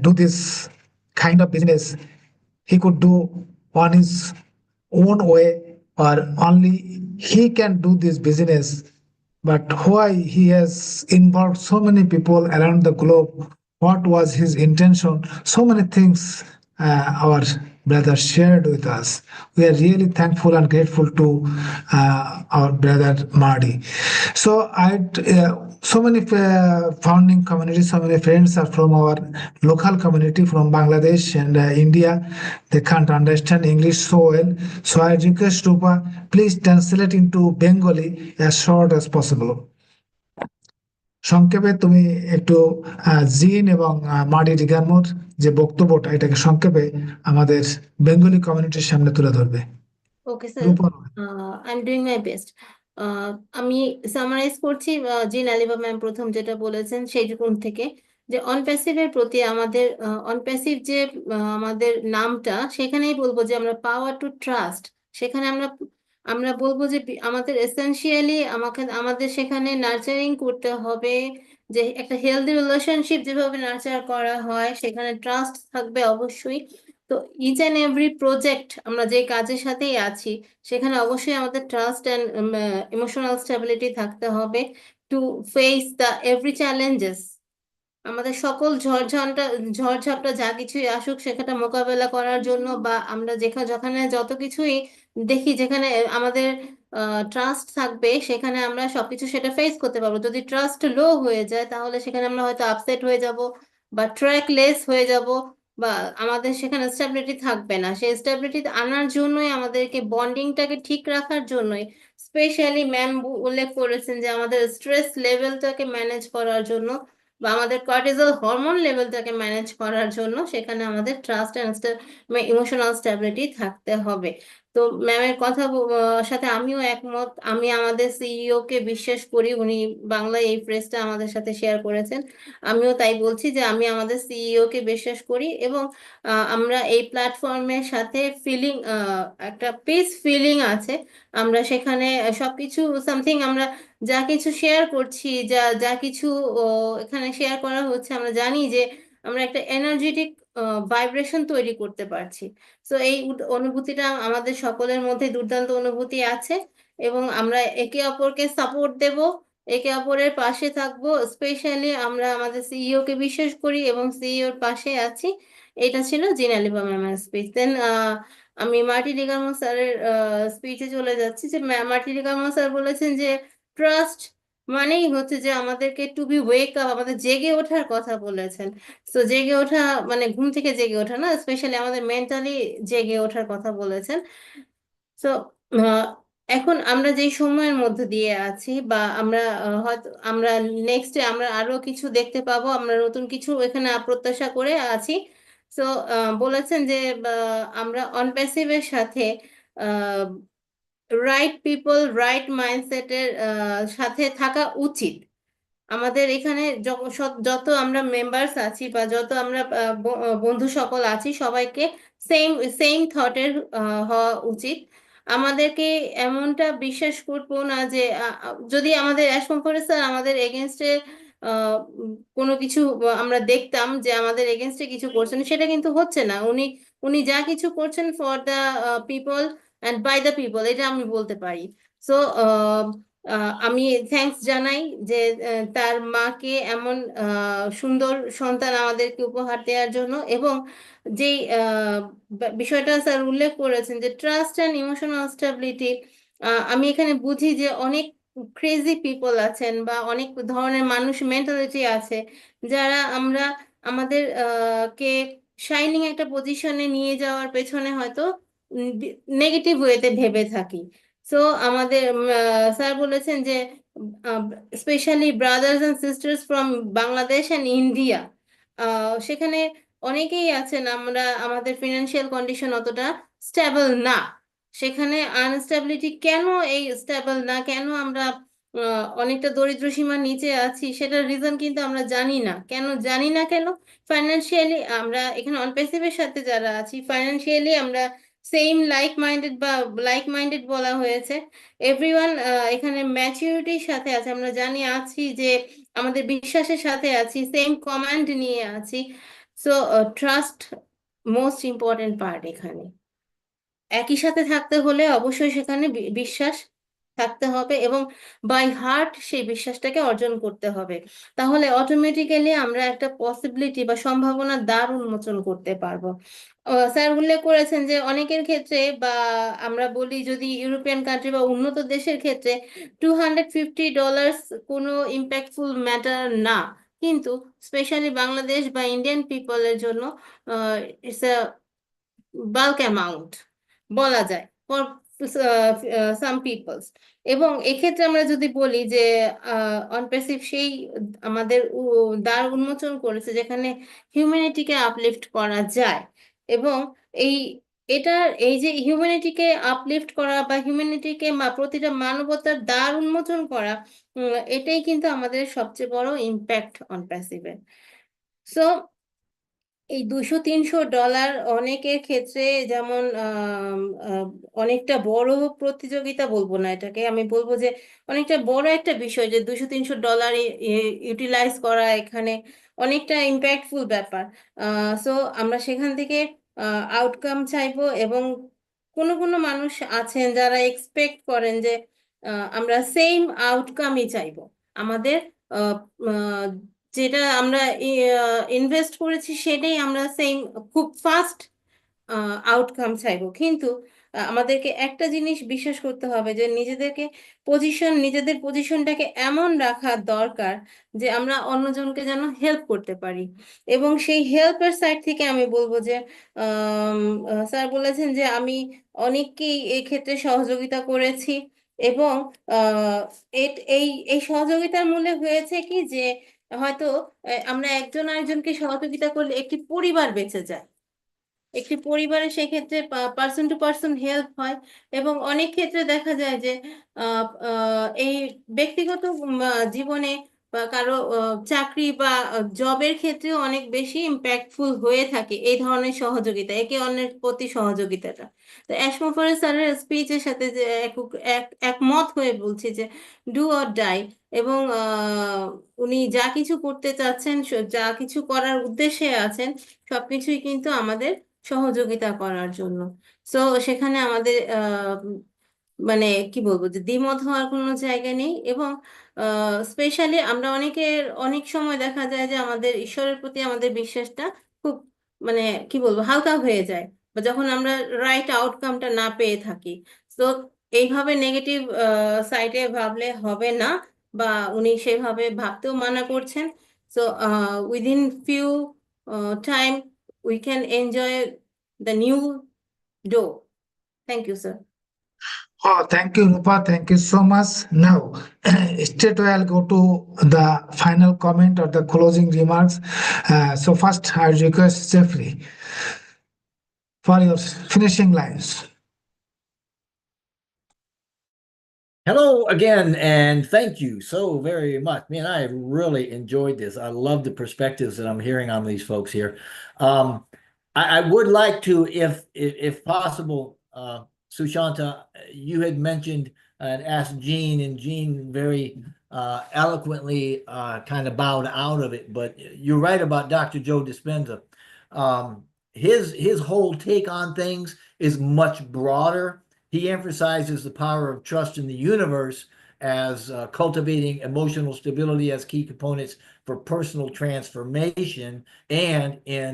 Speaker 2: do this kind of business. He could do on his own way, or only he can do this business, but why he has involved so many people around the globe, what was his intention, so many things our brother shared with us. We are really thankful and grateful to our brother Marty. So so many founding communities, so many friends are from our local community from Bangladesh and India. They can't understand English so well. So I request Rupa, please translate into Bengali as short as possible. সংক্ষেপে তুমি একটু জিন এবং মার্টি ডিগারমোর যে বক্তব্যটা এটাকে সংক্ষেপে আমাদের বেঙ্গলি কমিউনিটির সামনে তুলে ধরবে।
Speaker 1: Okay sir, I am doing my best. আমি সামারাইজ করছি জিন আলিবা ম্যাম প্রথম যেটা বলেছেন সেইটুকুন থেকে, যে অনপ্যাসিভের প্রতি আমাদের অনপ্যাসিভ যে আমাদের নামটা, সেখানেই বলবো যে আমরা পাওয়ার টু ট্রাস্ট, সেখানে আমরা বলবো যে আমাদের এসেনশিয়ালি আমাদের সেখানে নার্চারিং করতে হবে, যে একটা হেলদি রিলেশনশিপ যেভাবে নার্চার করা হয় সেখানে ট্রাস্ট থাকবে অবশ্যই। তো ইচ অ্যান্ড এভরি প্রজেক্ট আমরা যে কাজের সাথেই আছি সেখানে অবশ্যই আমাদের ট্রাস্ট অ্যান্ড ইমোশনাল স্টেবিলিটি থাকতে হবে to face the every challenges আমাদের সকল ঝড়ঝাপটা যা কিছুই আসুক সেখানে মোকাবেলা করার জন্য, বা আমরা যেখানে যত কিছুই দেখি যেখানে আমাদের ট্রাস্ট থাকবে সেখানে আমরা সবকিছু সেটা ফেস করতে পারবো। যদি ট্রাস্ট লো হয়ে যায় তাহলে সেখানে আমরা হয়তো আপসেট হয়ে যাব বা ট্র্যাকলেস হয়ে যাব, বা আমাদের সেখানে স্টেবিলিটি থাকবে না। সেই স্টেবিলিটি আনার জন্যই আমাদেরকে বন্ডিংটাকে ঠিক রাখার জন্যই স্পেশালি ম্যাম উল্লেখ করেছেন যে আমাদের স্ট্রেস লেভেলটাকে ম্যানেজ করার জন্য বা আমাদের কর্টিসল হরমোন লেভেলটাকে ম্যানেজ করার জন্য সেখানে আমাদের ট্রাস্ট অ্যান্ড ইমোশনাল স্ট্যাবিলিটি থাকতে হবে। তো ম্যামের সাথে আমিও একমত। আমি আমাদের সিইও কে বিশ্বাস করি, উনি বাংলায় এই ফ্রেজটা আমাদের সাথে শেয়ার করেছেন। আমিও তাই বলছি যে আমি আমাদের সিইও কে বিশ্বাস করি, এবং আমরা এই প্ল্যাটফর্মের সাথে ফিলিং একটা পিস ফিলিং আছে। আমরা সেখানে সবকিছু সামথিং আমরা যা কিছু শেয়ার করছি, যা যা কিছু ও, এখানে শেয়ার করা হচ্ছে, আমরা জানি যে আমরা একটা এনার্জেটিক ভাইব্রেশন তৈরি করতে পারছি। তো এই অনুভূতিটা আমাদের সকলের মধ্যে দুর্দান্ত অনুভূতি আছে, এবং আমরা একে অপরকে সাপোর্ট দেব, একে অপরের পাশে থাকবো। স্পেশালি আমরা আমাদের সিইও কে বিশ্বাস করি এবং সিইওর পাশে আছি। এটা ছিল জিন আলিফা ম্যামের স্পিচ। দেন আমি মার্টি লিগামো স্যারের স্পিচে চলে যাচ্ছি। যে মার্টি লিগামো স্যার বলেছেন যে ট্রাস্ট মানেই হচ্ছে যে আমাদেরকে টু বি ওয়েক আপ, আমাদের জেগে ওঠার কথা বলেছেন। তো জেগে ওঠা মানে ঘুম থেকে জেগে ওঠা না, স্পেশালি আমাদের মেন্টালি জেগে ওঠার কথা বলেছেন। তো এখন আমরা যেই সময়ের মধ্যে দিয়ে আছি, বা আমরা হয়তো আমরা নেক্সটে আমরা আরো কিছু দেখতে পাবো, আমরা নতুন কিছু এখানে প্রত্যাশা করে আছি। তো বলেছেন যে আমরা অনপ্যাসিভের সাথে রাইট পিপল রাইট মাইন্ডসেটের সাথে থাকা উচিত। আমাদের এখানে যত আমরা মেম্বার্স আছি বা যত আমরা বন্ধু সকল আছি, সবাইকে সেম সেম থটের হওয়া উচিত। আমাদেরকে এমনটা বিশ্বাস করবো না যে যদি আমাদের অ্যাশম করে স্যার আমাদের এগেনস্টে কোনো কিছু আমরা দেখতাম যে আমাদের এগেনস্টে কিছু করছেন, সেটা কিন্তু হচ্ছে না। উনি উনি যা কিছু করছেন for the people and by the people, এটা আমি বলতে পারি। সো আমি থ্যাঙ্কস জানাই যে তার মাকে এমন সুন্দর সন্তান আমাদেরকে উপহার দেওয়ার জন্য। এবং যেই বিষয়টা স্যার উল্লেখ করেছেন যে ট্রাস্ট অ্যান্ড ইমোশনাল স্টেবিলিটি, আমি এখানে বুঝি যে অনেক ক্রেজি পিপল আছেন বা অনেক ধরনের মানুষ মেন্টালিটি আছে, যারা আমরা আমাদের কে শাইনিং একটা পজিশনে নিয়ে যাওয়ার পেছনে হয়তো নেগেটিভ ওয়েতে ভেবে থাকি। সো আমাদের স্যার বলেছেন যে specially brothers and sisters from Bangladesh and India, সেখানে অনেকেই আছেন আমরা আমাদের ফিনান্সিয়াল কন্ডিশন অতটা স্টেবল না। সেখানে আনস্টেবিলিটি কেন, এই স্টেবল না কেন, আমরা অনেকটা দরিদ্র সীমার নিচে আছি, সেটার রিজন কিন্তু আমরা জানি না। কেন ফাইন্যান্সিয়ালি আমরা এখানে অনপ্যাসিভের সাথে যারা আছি ফাইন্যান্সিয়ালি আমরা সেম লাইক মাইন্ডেড বলা হয়েছে। এভরিওয়ান এখানে ম্যাচিউরিটির সাথে আছে, আমরা জানি আছি যে আমাদের বিশ্বাসের সাথে আছি, সেম কমান্ড নিয়ে আছি। So trust most important part এখানে। একই সাথে থাকতে হলে অবশ্যই সেখানে বিশ্বাস থাকতে হবে, এবং বাই হার্ট সেই বিশ্বাসটাকে অর্জন করতে হবে। তাহলে অটোমেটিক্যালি আমরা একটা পসিবিলিটি বা সম্ভাবনার দ্বার উন্মোচন করতে পারবো। স্যার উল্লেখ করেছেন যে অনেকের ক্ষেত্রে, বা আমরা বলি যদি ইউরোপিয়ান কান্ট্রি বা উন্নত দেশের ক্ষেত্রে $250 কোনো ইম্প্যাক্টফুল ম্যাটার না, কিন্তু স্পেশালি বাংলাদেশ বা ইন্ডিয়ান পিপলের জন্য ইটস বাল্ক অ্যামাউন্ট বলা যায় ফর সাম পিপলস। এবং এক্ষেত্রে আমরা যদি বলি যে অনপ্যাসিভ সেই আমাদের দ্বার উন্মোচন করেছে যেখানে হিউম্যানিটিকে আপলিফট করা যায়। এবং এই এই যে হিউম্যানিটিকে আপলিফট করা বা হিউম্যানিটিকে প্রতিটা মানবতার দ্বার উন্মোচন করা, এটাই কিন্তু আমাদের সবচেয়ে বড় ইম্প্যাক্ট অনপ্যাসিভের। সো এই $200-300 অনেকের ক্ষেত্রে যেমন অনেকটা বড় প্রতিযোগিতা বলবো না, এটাকে আমি বলবো যে অনেকটা বড় একটা বিষয়, যে $200-300 ইউটিলাইজ করা এখানে অনেকটা ইম্প্যাক্টফুল ব্যাপার। সো আমরা সেখান থেকে আউটকাম চাইবো, এবং কোনো কোনো মানুষ আছেন যারা এক্সপেক্ট করেন যে আমরা সেম আউটকামই চাইবো। আমাদের যেটা আমরা ইনভেস্ট করেছি সেটাই আমরা সেম খুব ফাস্ট আউটকাম চাইবো। কিন্তু আমাদেরকে একটা জিনিস বিশ্বাস করতে হবে যে নিজেদের পজিশনটাকে এমন রাখা দরকার যে আমরা অন্যজনকে যেন হেল্প করতে পারি। এবং সেই হেল্পের সাইড থেকে আমি বলবো যে স্যার বলেছেন যে আমি অনেককেই এই ক্ষেত্রে সহযোগিতা করেছি এবং আহ, এই এই সহযোগিতার মূলে হয়েছে কি যে হয়তো আমরা একজন আরেকজনকে সহযোগিতা করলে একটি পরিবার বেঁচে যায়। একটি পরিবারে সেক্ষেত্রে পার্সন টু পার্সন হেল্প হয় এবং অনেক ক্ষেত্রে দেখা যায় যে এই ব্যক্তিগত জীবনে বা কারো চাকরি বা জবের ক্ষেত্রেও অনেক বেশি ইম্প্যাক্টফুল হয়ে থাকে এই ধরনের সহযোগিতা, একে অন্যের প্রতি সহযোগিতাটা। তো অ্যাশমোফারের স্যারের স্পিচের সাথে যে একমত হয়ে বলছি যে ডু অর ডাই। এবং উনি যা কিছু করতে চাচ্ছেন, যা কিছু করার উদ্দেশ্যে আছেন, সবকিছুই কিন্তু আমাদের সহযোগিতা করার জন্য। সো সেখানে আমাদের মানে কি বলবো যে দ্বিমত হওয়ার কোনো জায়গা নেই। এবং স্পেশালি আমরা অনেক সময় দেখা যায় যে আমাদের ঈশ্বরের প্রতি আমাদের বিশ্বাসটা খুব মানে কি বলবো হালকা হয়ে যায়, বা যখন আমরা রাইট আউটকামটা না পেয়ে থাকি। তো এইভাবে নেগেটিভ সাইডে ভাবলে হবে না, বা উনি সেভাবে ভাবতেও মানা করছেন। So within few time we can enjoy the new dough. Thank you, sir.
Speaker 2: Oh, thank you, Rupa. Thank you so much. Now, straight away I'll go to the final comment or the closing remarks. So first, I request Jeffrey for your finishing lines.
Speaker 4: Hello again, and thank you so very much. Man, I really enjoyed this. I love the perspectives that I'm hearing on these folks here. I would like to, if possible, Sushanta, you had mentioned and asked Jean, and Jean very eloquently kind of bowed out of it. But you're right about Dr. Joe Dispenza. His whole take on things is much broader. He emphasizes the power of trust in the universe as cultivating emotional stability as key components for personal transformation and in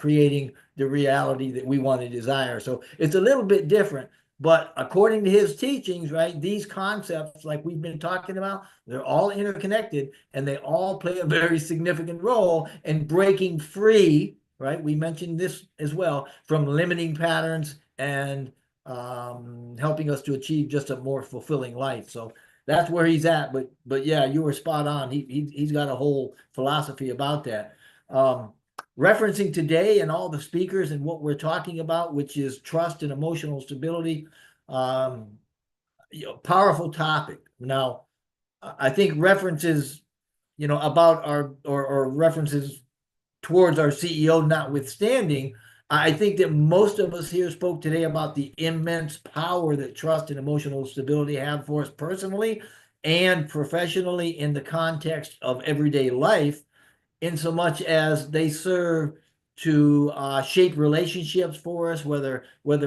Speaker 4: creating the reality that we want to desire. So it's a little bit different, but according to his teachings, right, these concepts, like we've been talking about, they're all interconnected and they all play a very significant role in breaking free, right? We mentioned this as well, from limiting patterns and helping us to achieve just a more fulfilling life. So that's where he's at. But yeah, you were spot on. He's got a whole philosophy about that. Referencing today and all the speakers and what we're talking about, which is trust and emotional stability, powerful topic. Now, I think references, about our or references towards our CEO notwithstanding, I think that most of us here spoke today about the immense power that trust and emotional stability have for us personally and professionally in the context of everyday life, in so much as they serve to shape relationships for us, whether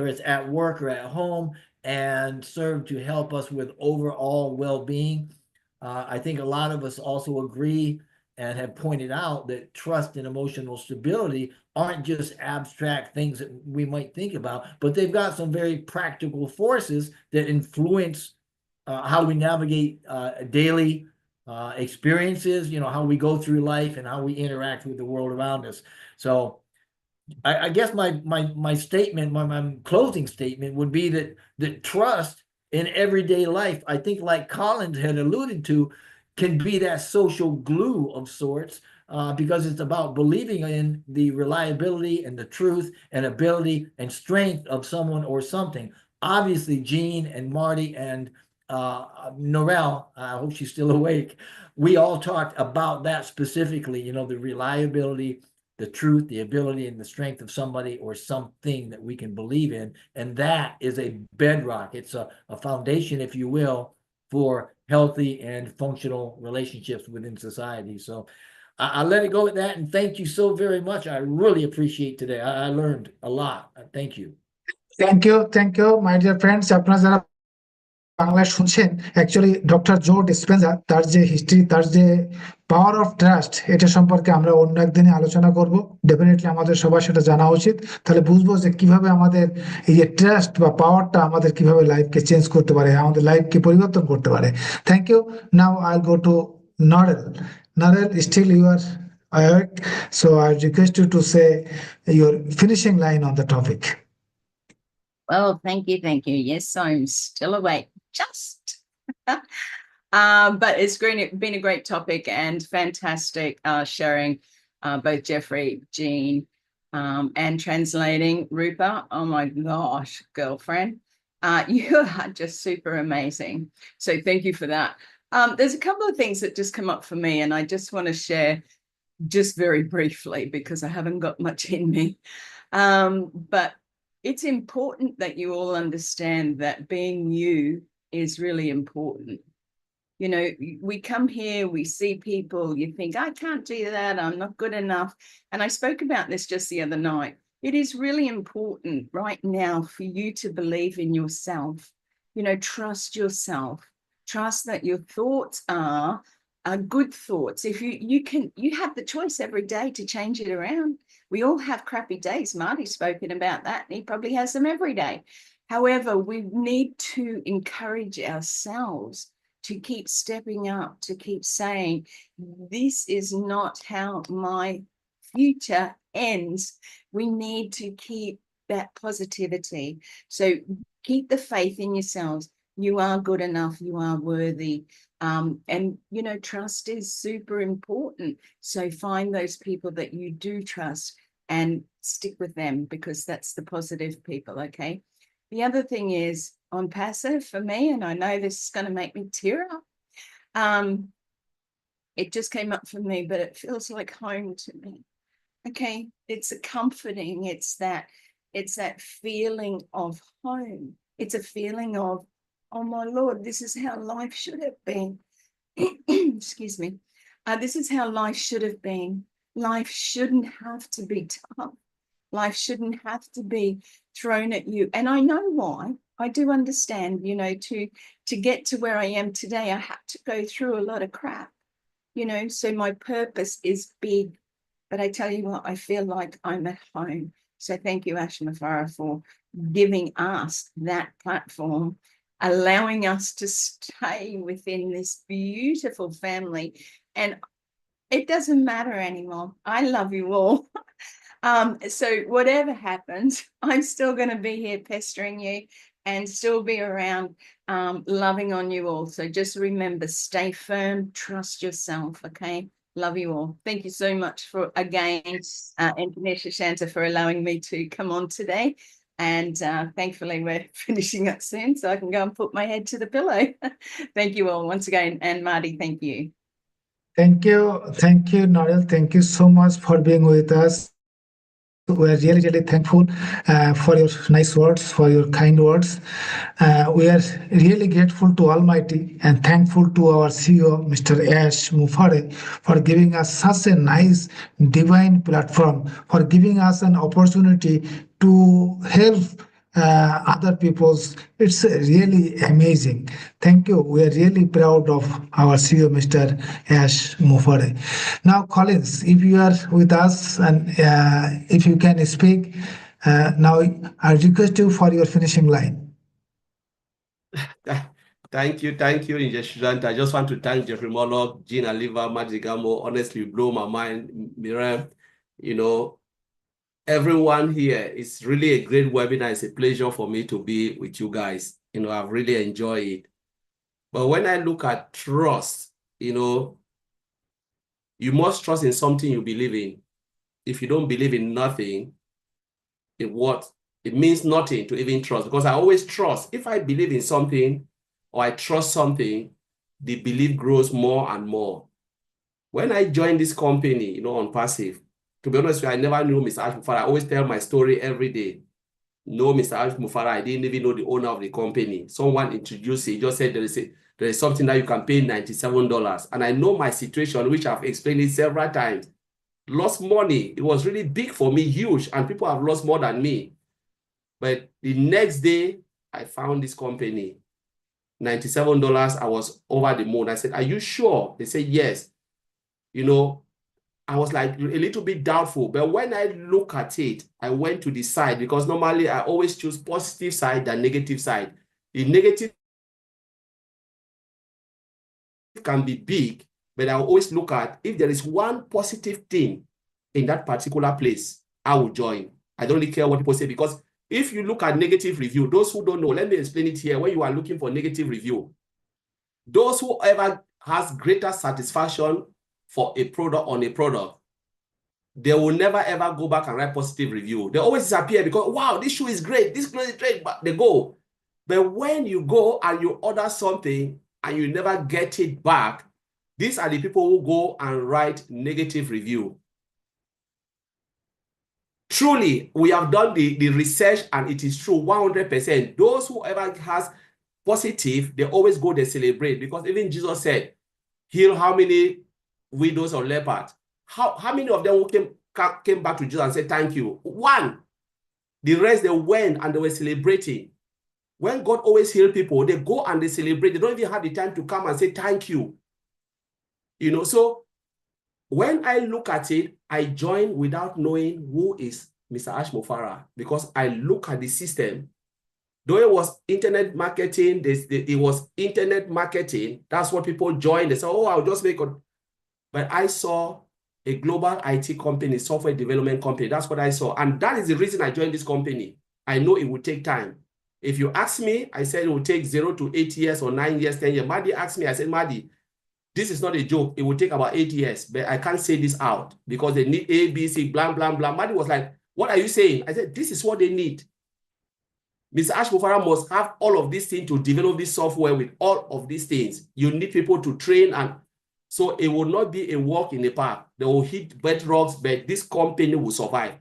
Speaker 4: it's at work or at home, and serve to help us with overall well-being. I think a lot of us also agree and have pointed out that trust and emotional stability aren't just abstract things that we might think about, but they've got some very practical forces that influence how we navigate daily experiences, how we go through life and how we interact with the world around us. So I guess my statement, my closing statement would be that trust in everyday life, I think, like Collins had alluded to, can be that social glue of sorts, because it's about believing in the reliability and the truth and ability and strength of someone or something. Obviously, Jean and Marty and Narelle, I hope she's still awake, we all talked about that specifically, the reliability, the truth, the ability, and the strength of somebody or something that we can believe in. And that is a bedrock. It's a foundation, if you will, for healthy and functional relationships within society. So I'll let it go at that. And thank you so very much. I really appreciate today. I learned a lot. Thank you.
Speaker 2: Thank you, my dear friends. আপনারা যারা বাংলায় শুনছেন, actually doctor জো ডিসপেন্সা তার যে history, তার যে power of trust, এটা সম্পর্কে আমরা অন্য একদিনে আলোচনা করব। ডেফিনেটলি আমাদের সবার সেটা জানা উচিত, তাহলে বুঝবো যে কিভাবে আমাদের এই যে ট্রাস্ট বা পাওয়ারটা আমাদের কিভাবে লাইফকে চেঞ্জ করতে পারে, আমাদের লাইফকে পরিবর্তন করতে পারে। Thank you. Now I go to Narelle. Narelle, still you are awake, so I request you to say your finishing line on the topic.
Speaker 3: Well, thank you, thank you. Yes, I'm still awake, just. But it's been a great topic and fantastic sharing, both Jeffrey, Jean, and translating Rupa. Oh my gosh, girlfriend, you are just super amazing. So thank you for that. There's a couple of things that just come up for me, and I just want to share just very briefly because I haven't got much in me. But it's important that you all understand that being you is really important. You know, we come here, we see people, you think, I can't do that, I'm not good enough. And I spoke about this just the other night. It is really important right now for you to believe in yourself. You know, trust yourself. Trust that your thoughts are good thoughts. If you have the choice every day to change it around. We all have crappy days. Marty's spoken about that, and he probably has them every day. However, we need to encourage ourselves to keep stepping up, to keep saying, this is not how my future ends. We need to keep that positivity. So keep the faith in yourselves. You are good enough. You are worthy. And, you know, trust is super important. So find those people that you do trust and stick with them, because that's the positive people, okay? The other thing is, on passive for me, and I know this is going to make me tear up, it just came up for me, but it feels like home to me. Okay, it's a comforting, it's that feeling of home. It's a feeling of, oh my Lord, this is how life should have been. Excuse me. This is how life should have been. Life shouldn't have to be tough. Life shouldn't have to be thrown at you. And I know why. I do understand, you know, to get to where I am today, I had to go through a lot of crap, you know, so my purpose is big. But I tell you what, I feel like I'm at home. So thank you, Ashma Farah, for giving us that platform, allowing us to stay within this beautiful family. And it doesn't matter anymore. I love you all. So whatever happens, I'm still going to be here pestering you and still be around, loving on you all. So just remember, stay firm, trust yourself, okay? Love you all. Thank you so much for, again, Ganesha Shanta, for allowing me to come on today. And thankfully we're finishing up soon, so I can go and put my head to the pillow. Thank you all once again. And Marty, thank you.
Speaker 2: Thank you, Narelle. Thank you so much for being with us. We are really, really thankful for your nice words, for your kind words. We are really grateful to Almighty and thankful to our CEO, Mr. Ash Mufare, for giving us such a nice divine platform, for giving us an opportunity to help other people's. It's really amazing. Thank you. We are really proud of our CEO, Mr. Ash Mufare. Now, Collins, if you are with us and if you can speak, now I request you for your finishing line.
Speaker 5: Thank you, Injeshurant. I just want to thank Jeffrey Moloch, Jean Aliva, Majigamo. Honestly, you blow my mind, Miriam. You know, everyone here, it's really a great webinar. It's a pleasure for me to be with you guys. You know, I've really enjoyed it. But when I look at trust, you know, you must trust in something you believe in. If you don't believe in nothing, it means nothing to even trust, because I always trust. If I believe in something or I trust something, the belief grows more and more. When I joined this company, you know, on Passive, to be honest with you, I never knew Mr. Ash Mufara. I always tell my story every day. No, Mr. Ash Mufara, I didn't even know the owner of the company. Someone introduced it, just said there is something that you can pay $97. And I know my situation, which I've explained it several times. Lost money. It was really big for me, huge, and people have lost more than me. But the next day, I found this company. $97. I was over the moon. I said, are you sure? They said, yes. You know, I was like a little bit doubtful, but when I look at it, I went to the side, because normally I always choose positive side than negative side. The negative can be big, but I always look at if there is one positive thing in that particular place, I will join. I don't really care what people say, because if you look at negative review, those who don't know, let me explain it here. When you are looking for negative review, those who ever has greater satisfaction for a product on a product, they will never ever go back and write positive review. They always disappear because, wow, this shoe is great, this clothes is great, but they go. But when you go and you order something and you never get it back, these are the people who go and write negative review. Truly, we have done the research and it is true 100%. Those who ever has positive, they always go, they celebrate, because even Jesus said, heal how many widows or lepers? How many of them came back to Jesus and said, thank you? One. The rest, they went and they were celebrating. When God always heals people, they go and they celebrate. They don't even have the time to come and say, thank you. You know, so when I look at it, I join without knowing who is Mr. Ash Mofara, because I look at the system. Though it was internet marketing, it was internet marketing. That's what people joined. They said, oh, I'll just make a... But I saw a global IT company, software development company. That's what I saw. And that is the reason I joined this company. I know it would take time. If you ask me, I said it will take 0 to 8 years or 9 years, 10 years. Marty asked me, I said, Marty, this is not a joke. It will take about 8 years, but I can't say this out because they need A, B, C, blah, blah, blah. Marty was like, what are you saying? I said, this is what they need. Mr. Ash Mofara must have all of these things to develop this software with all of these things. You need people to train, and so it will not be a walk in the park. They will hit bedrocks, but this company will survive.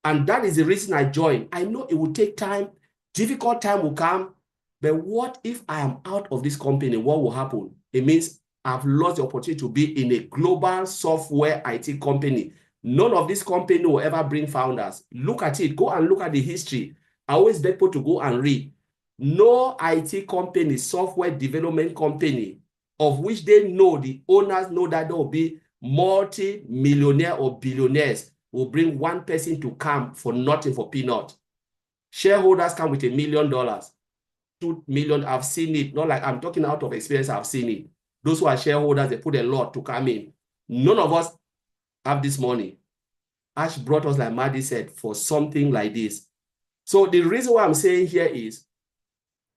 Speaker 5: And that is the reason I joined. I know it will take time. Difficult time will come. But what if I am out of this company? What will happen? It means I've lost the opportunity to be in a global software IT company. None of this company will ever bring founders. Look at it. Go and look at the history. I always beg people to go and read. No IT company, software development company, of which they know, the owners know that there will be multi-millionaire or billionaires, will bring one person to come for nothing, for peanut. Shareholders come with $1 million, 2 million. I've seen it. Not like I'm talking out of experience. I've seen it. Those who are shareholders, they put a lot to come in. None of us have this money. Ash brought us, like Marty said, for something like this. So the reason why I'm saying here is,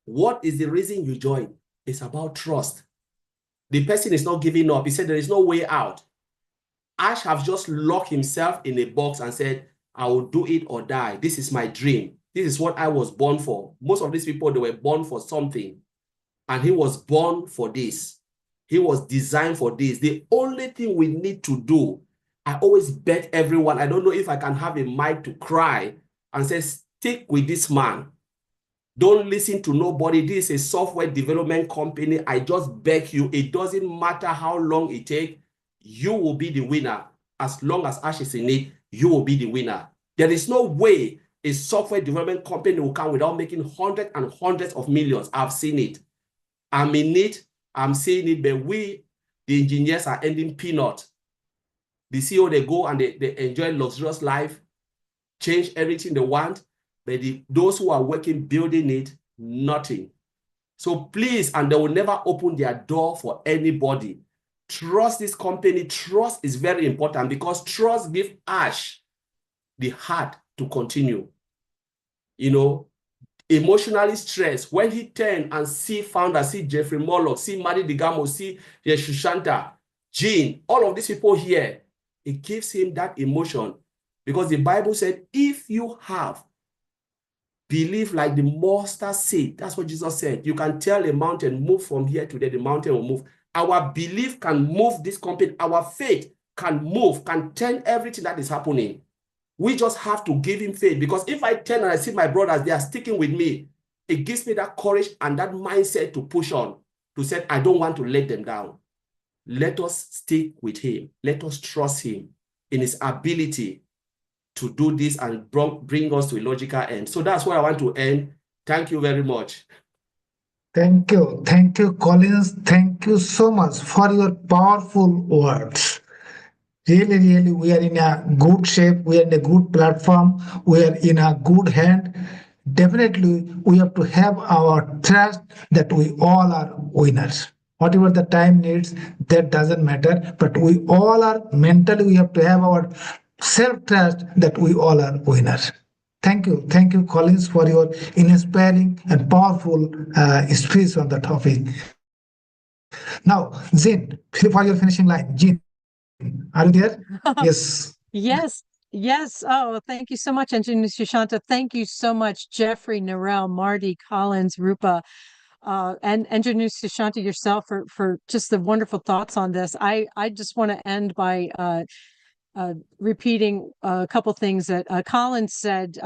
Speaker 5: what is the reason you join? It's about trust. The person is not giving up. He said there is no way out. Ash have just locked himself in a box and said, I will do it or die. This is my dream. This is what I was born for. Most of these people, they were born for something. And he was born for this. He was designed for this. The only thing we need to do, I always beg everyone, I don't know if I can have a mic to cry and say, stick with this man. Don't listen to nobody. This is a software development company. I just beg you, it doesn't matter how long it takes, you will be the winner. As long as Ash is in it, you will be the winner. There is no way a software development company will come without making hundreds and hundreds of millions. I've seen it. I'm in it. I'm seeing it. But we, the engineers, are ending peanut. The CEO, they go and they enjoy luxurious life, change everything they want. But those who are working, building it, nothing. So please, and they will never open their door for anybody. Trust this company. Trust is very important, because trust gives Ash the heart to continue. You know, emotionally stressed, when he turned and see founders, see Jeffrey Mollock, see Marty Digamo, see Shushanta, Jean, all of these people here, it gives him that emotion, because the Bible said, if you have believe like the mustard seed, that's what Jesus said. You can tell a mountain, move from here to there, the mountain will move. Our belief can move this company. Our faith can move, can turn everything that is happening. We just have to give him faith, because if I turn and I see my brothers, they are sticking with me, it gives me that courage and that mindset to push on, to say, I don't want to let them down. Let us stick with him. Let us trust him in his ability to do this and bring us to a logical end. So that's where I want to end. Thank you very much.
Speaker 2: Thank you. Thank you, Collins. Thank you so much for your powerful words. Really, really, we are in a good shape. We are in a good platform. We are in a good hand. Definitely, we have to have our trust that we all are winners. Whatever the time needs, that doesn't matter. But we all are mentally, we have to have our self trust that we all are winners. Thank you. Thank you, Collins, for your inspiring and powerful speech on the topic. Now, Jin, for your finishing line. Jin, are you there? Yes.
Speaker 6: Yes, yes. Oh, thank you so much, Engineer Sushanta. Thank you so much, Jeffrey, Narelle, Marty, Collins, Rupa, and Engineer Sushanta yourself for just the wonderful thoughts on this. I just want to end by repeating a couple things that Collins said.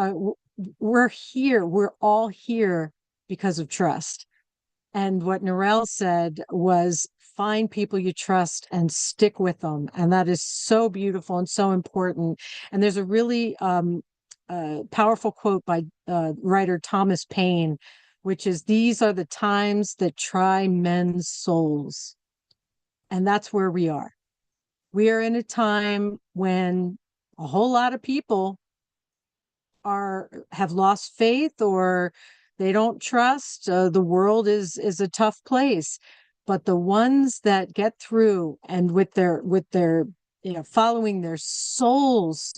Speaker 6: We're here. We're all here because of trust. And what Narelle said was find people you trust and stick with them. And that is so beautiful and so important. And there's a really powerful quote by writer Thomas Paine, which is, "These are the times that try men's souls." And that's where we are. We are in a time when a whole lot of people have lost faith, or they don't trust. The world is a tough place, but the ones that get through and with their following their soul's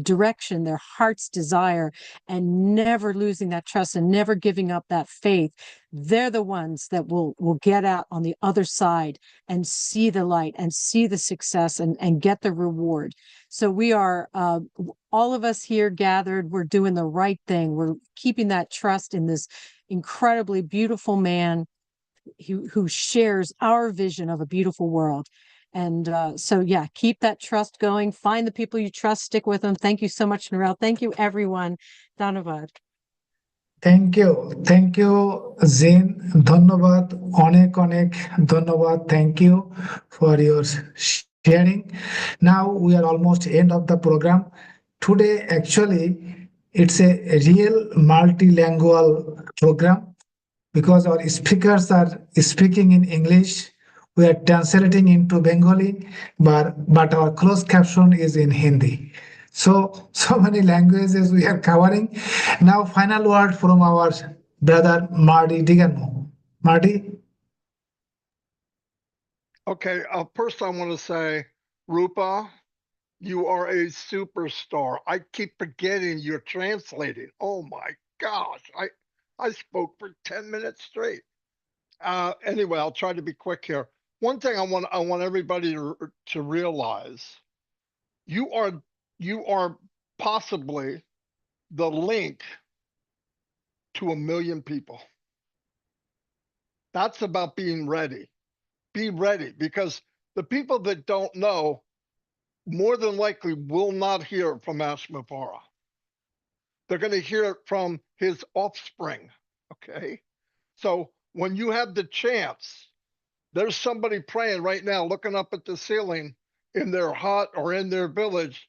Speaker 6: direction, their heart's desire, and never losing that trust and never giving up that faith, they're the ones that will get out on the other side and see the light and see the success and get the reward. So we are all of us here gathered. We're doing the right thing. We're keeping that trust in this incredibly beautiful man who shares our vision of a beautiful world. And so, yeah, keep that trust going. Find the people you trust, stick with them. Thank you so much, Narelle. Thank you, everyone. Dhanyavad.
Speaker 2: Thank you. Thank you, Zain. Dhanyavad. Onek dhanyavad. Thank you for your sharing. Now we are almost end of the program. Today, actually, it's a real multilingual program because our speakers are speaking in English. We are translating into Bengali, but our closed caption is in Hindi. So many languages we are covering. Now, final word from our brother Marty Diganmo. Marty?
Speaker 7: Okay, first I want to say, Rupa, you are a superstar. I keep forgetting you're translating. Oh my gosh, I spoke for 10 minutes straight. Anyway, I'll try to be quick here. One thing I want everybody to realize, you are possibly the link to 1 million people. That's about being ready. Be ready, because the people that don't know more than likely will not hear from Ashmapara. They're going to hear it from his offspring. Okay. So when you have the chance, there's somebody praying right now, looking up at the ceiling in their hut or in their village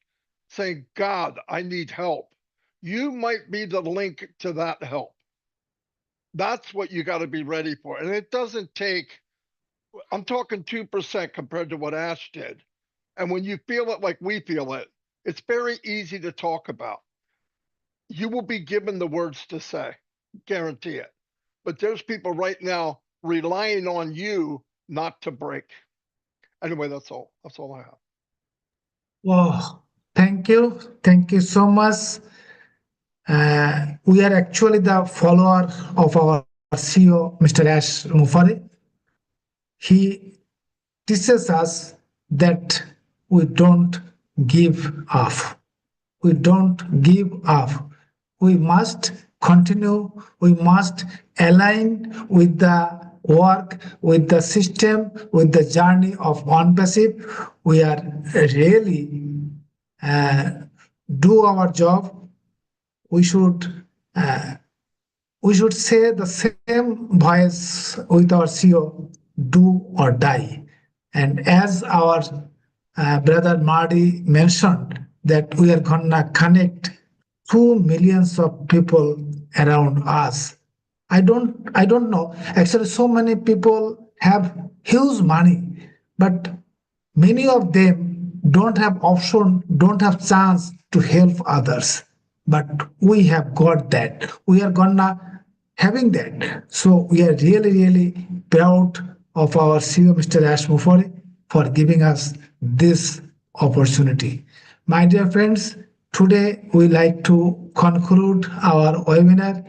Speaker 7: saying, God, I need help. You might be the link to that help. That's what you got to be ready for. And it doesn't take, I'm talking 2% compared to what Ash did. And when you feel it like we feel it, it's very easy to talk about. You will be given the words to say, guarantee it. But there's people right now relying on you not to break. Anyway, that's all. That's all I have.
Speaker 2: Wow. Thank you. Thank you so much. We are actually the follower of our CEO, Mr. Ash Mufari. He teaches us that we don't give up. We don't give up. We must continue. We must align with the work, with the system, with the journey of ONPASSIVE. We are really do our job. We should say the same voice with our CEO, do or die. And as our brother Marty mentioned, that we are gonna connect 2 million of people around us. I don't know. Actually, so many people have huge money, but many of them don't have option, don't have chance to help others. But we have got that. We are gonna having that. So we are really, really proud of our CEO, Mr. Ash Mufari, for giving us this opportunity. My dear friends, today we like to conclude our webinar.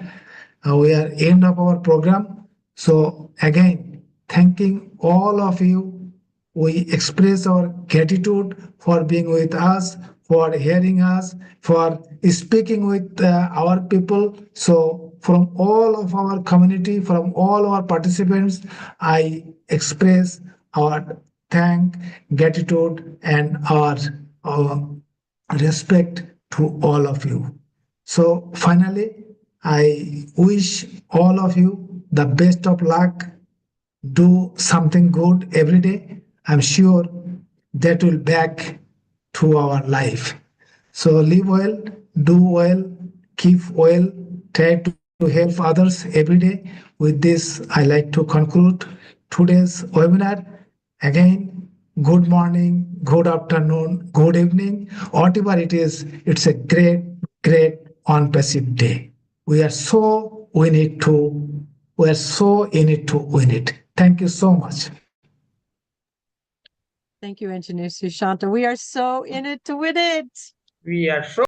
Speaker 2: We are end of our program. So again, thanking all of you. We express our gratitude for being with us, for hearing us, for speaking with our people. So from all of our community, from all our participants, I express our gratitude, and our respect to all of you. So finally, I wish all of you the best of luck. Do something good every day. I'm sure that will back to our life. So live well, do well, keep well, try to help others every day. With this, I like to conclude today's webinar. Again, good morning, good afternoon, good evening, whatever it is, it's a great, great on passive day. We are so so in it to win it. Thank you so much.
Speaker 6: Thank you, Engineer Sushanta. We are so in it to win it.
Speaker 8: We are so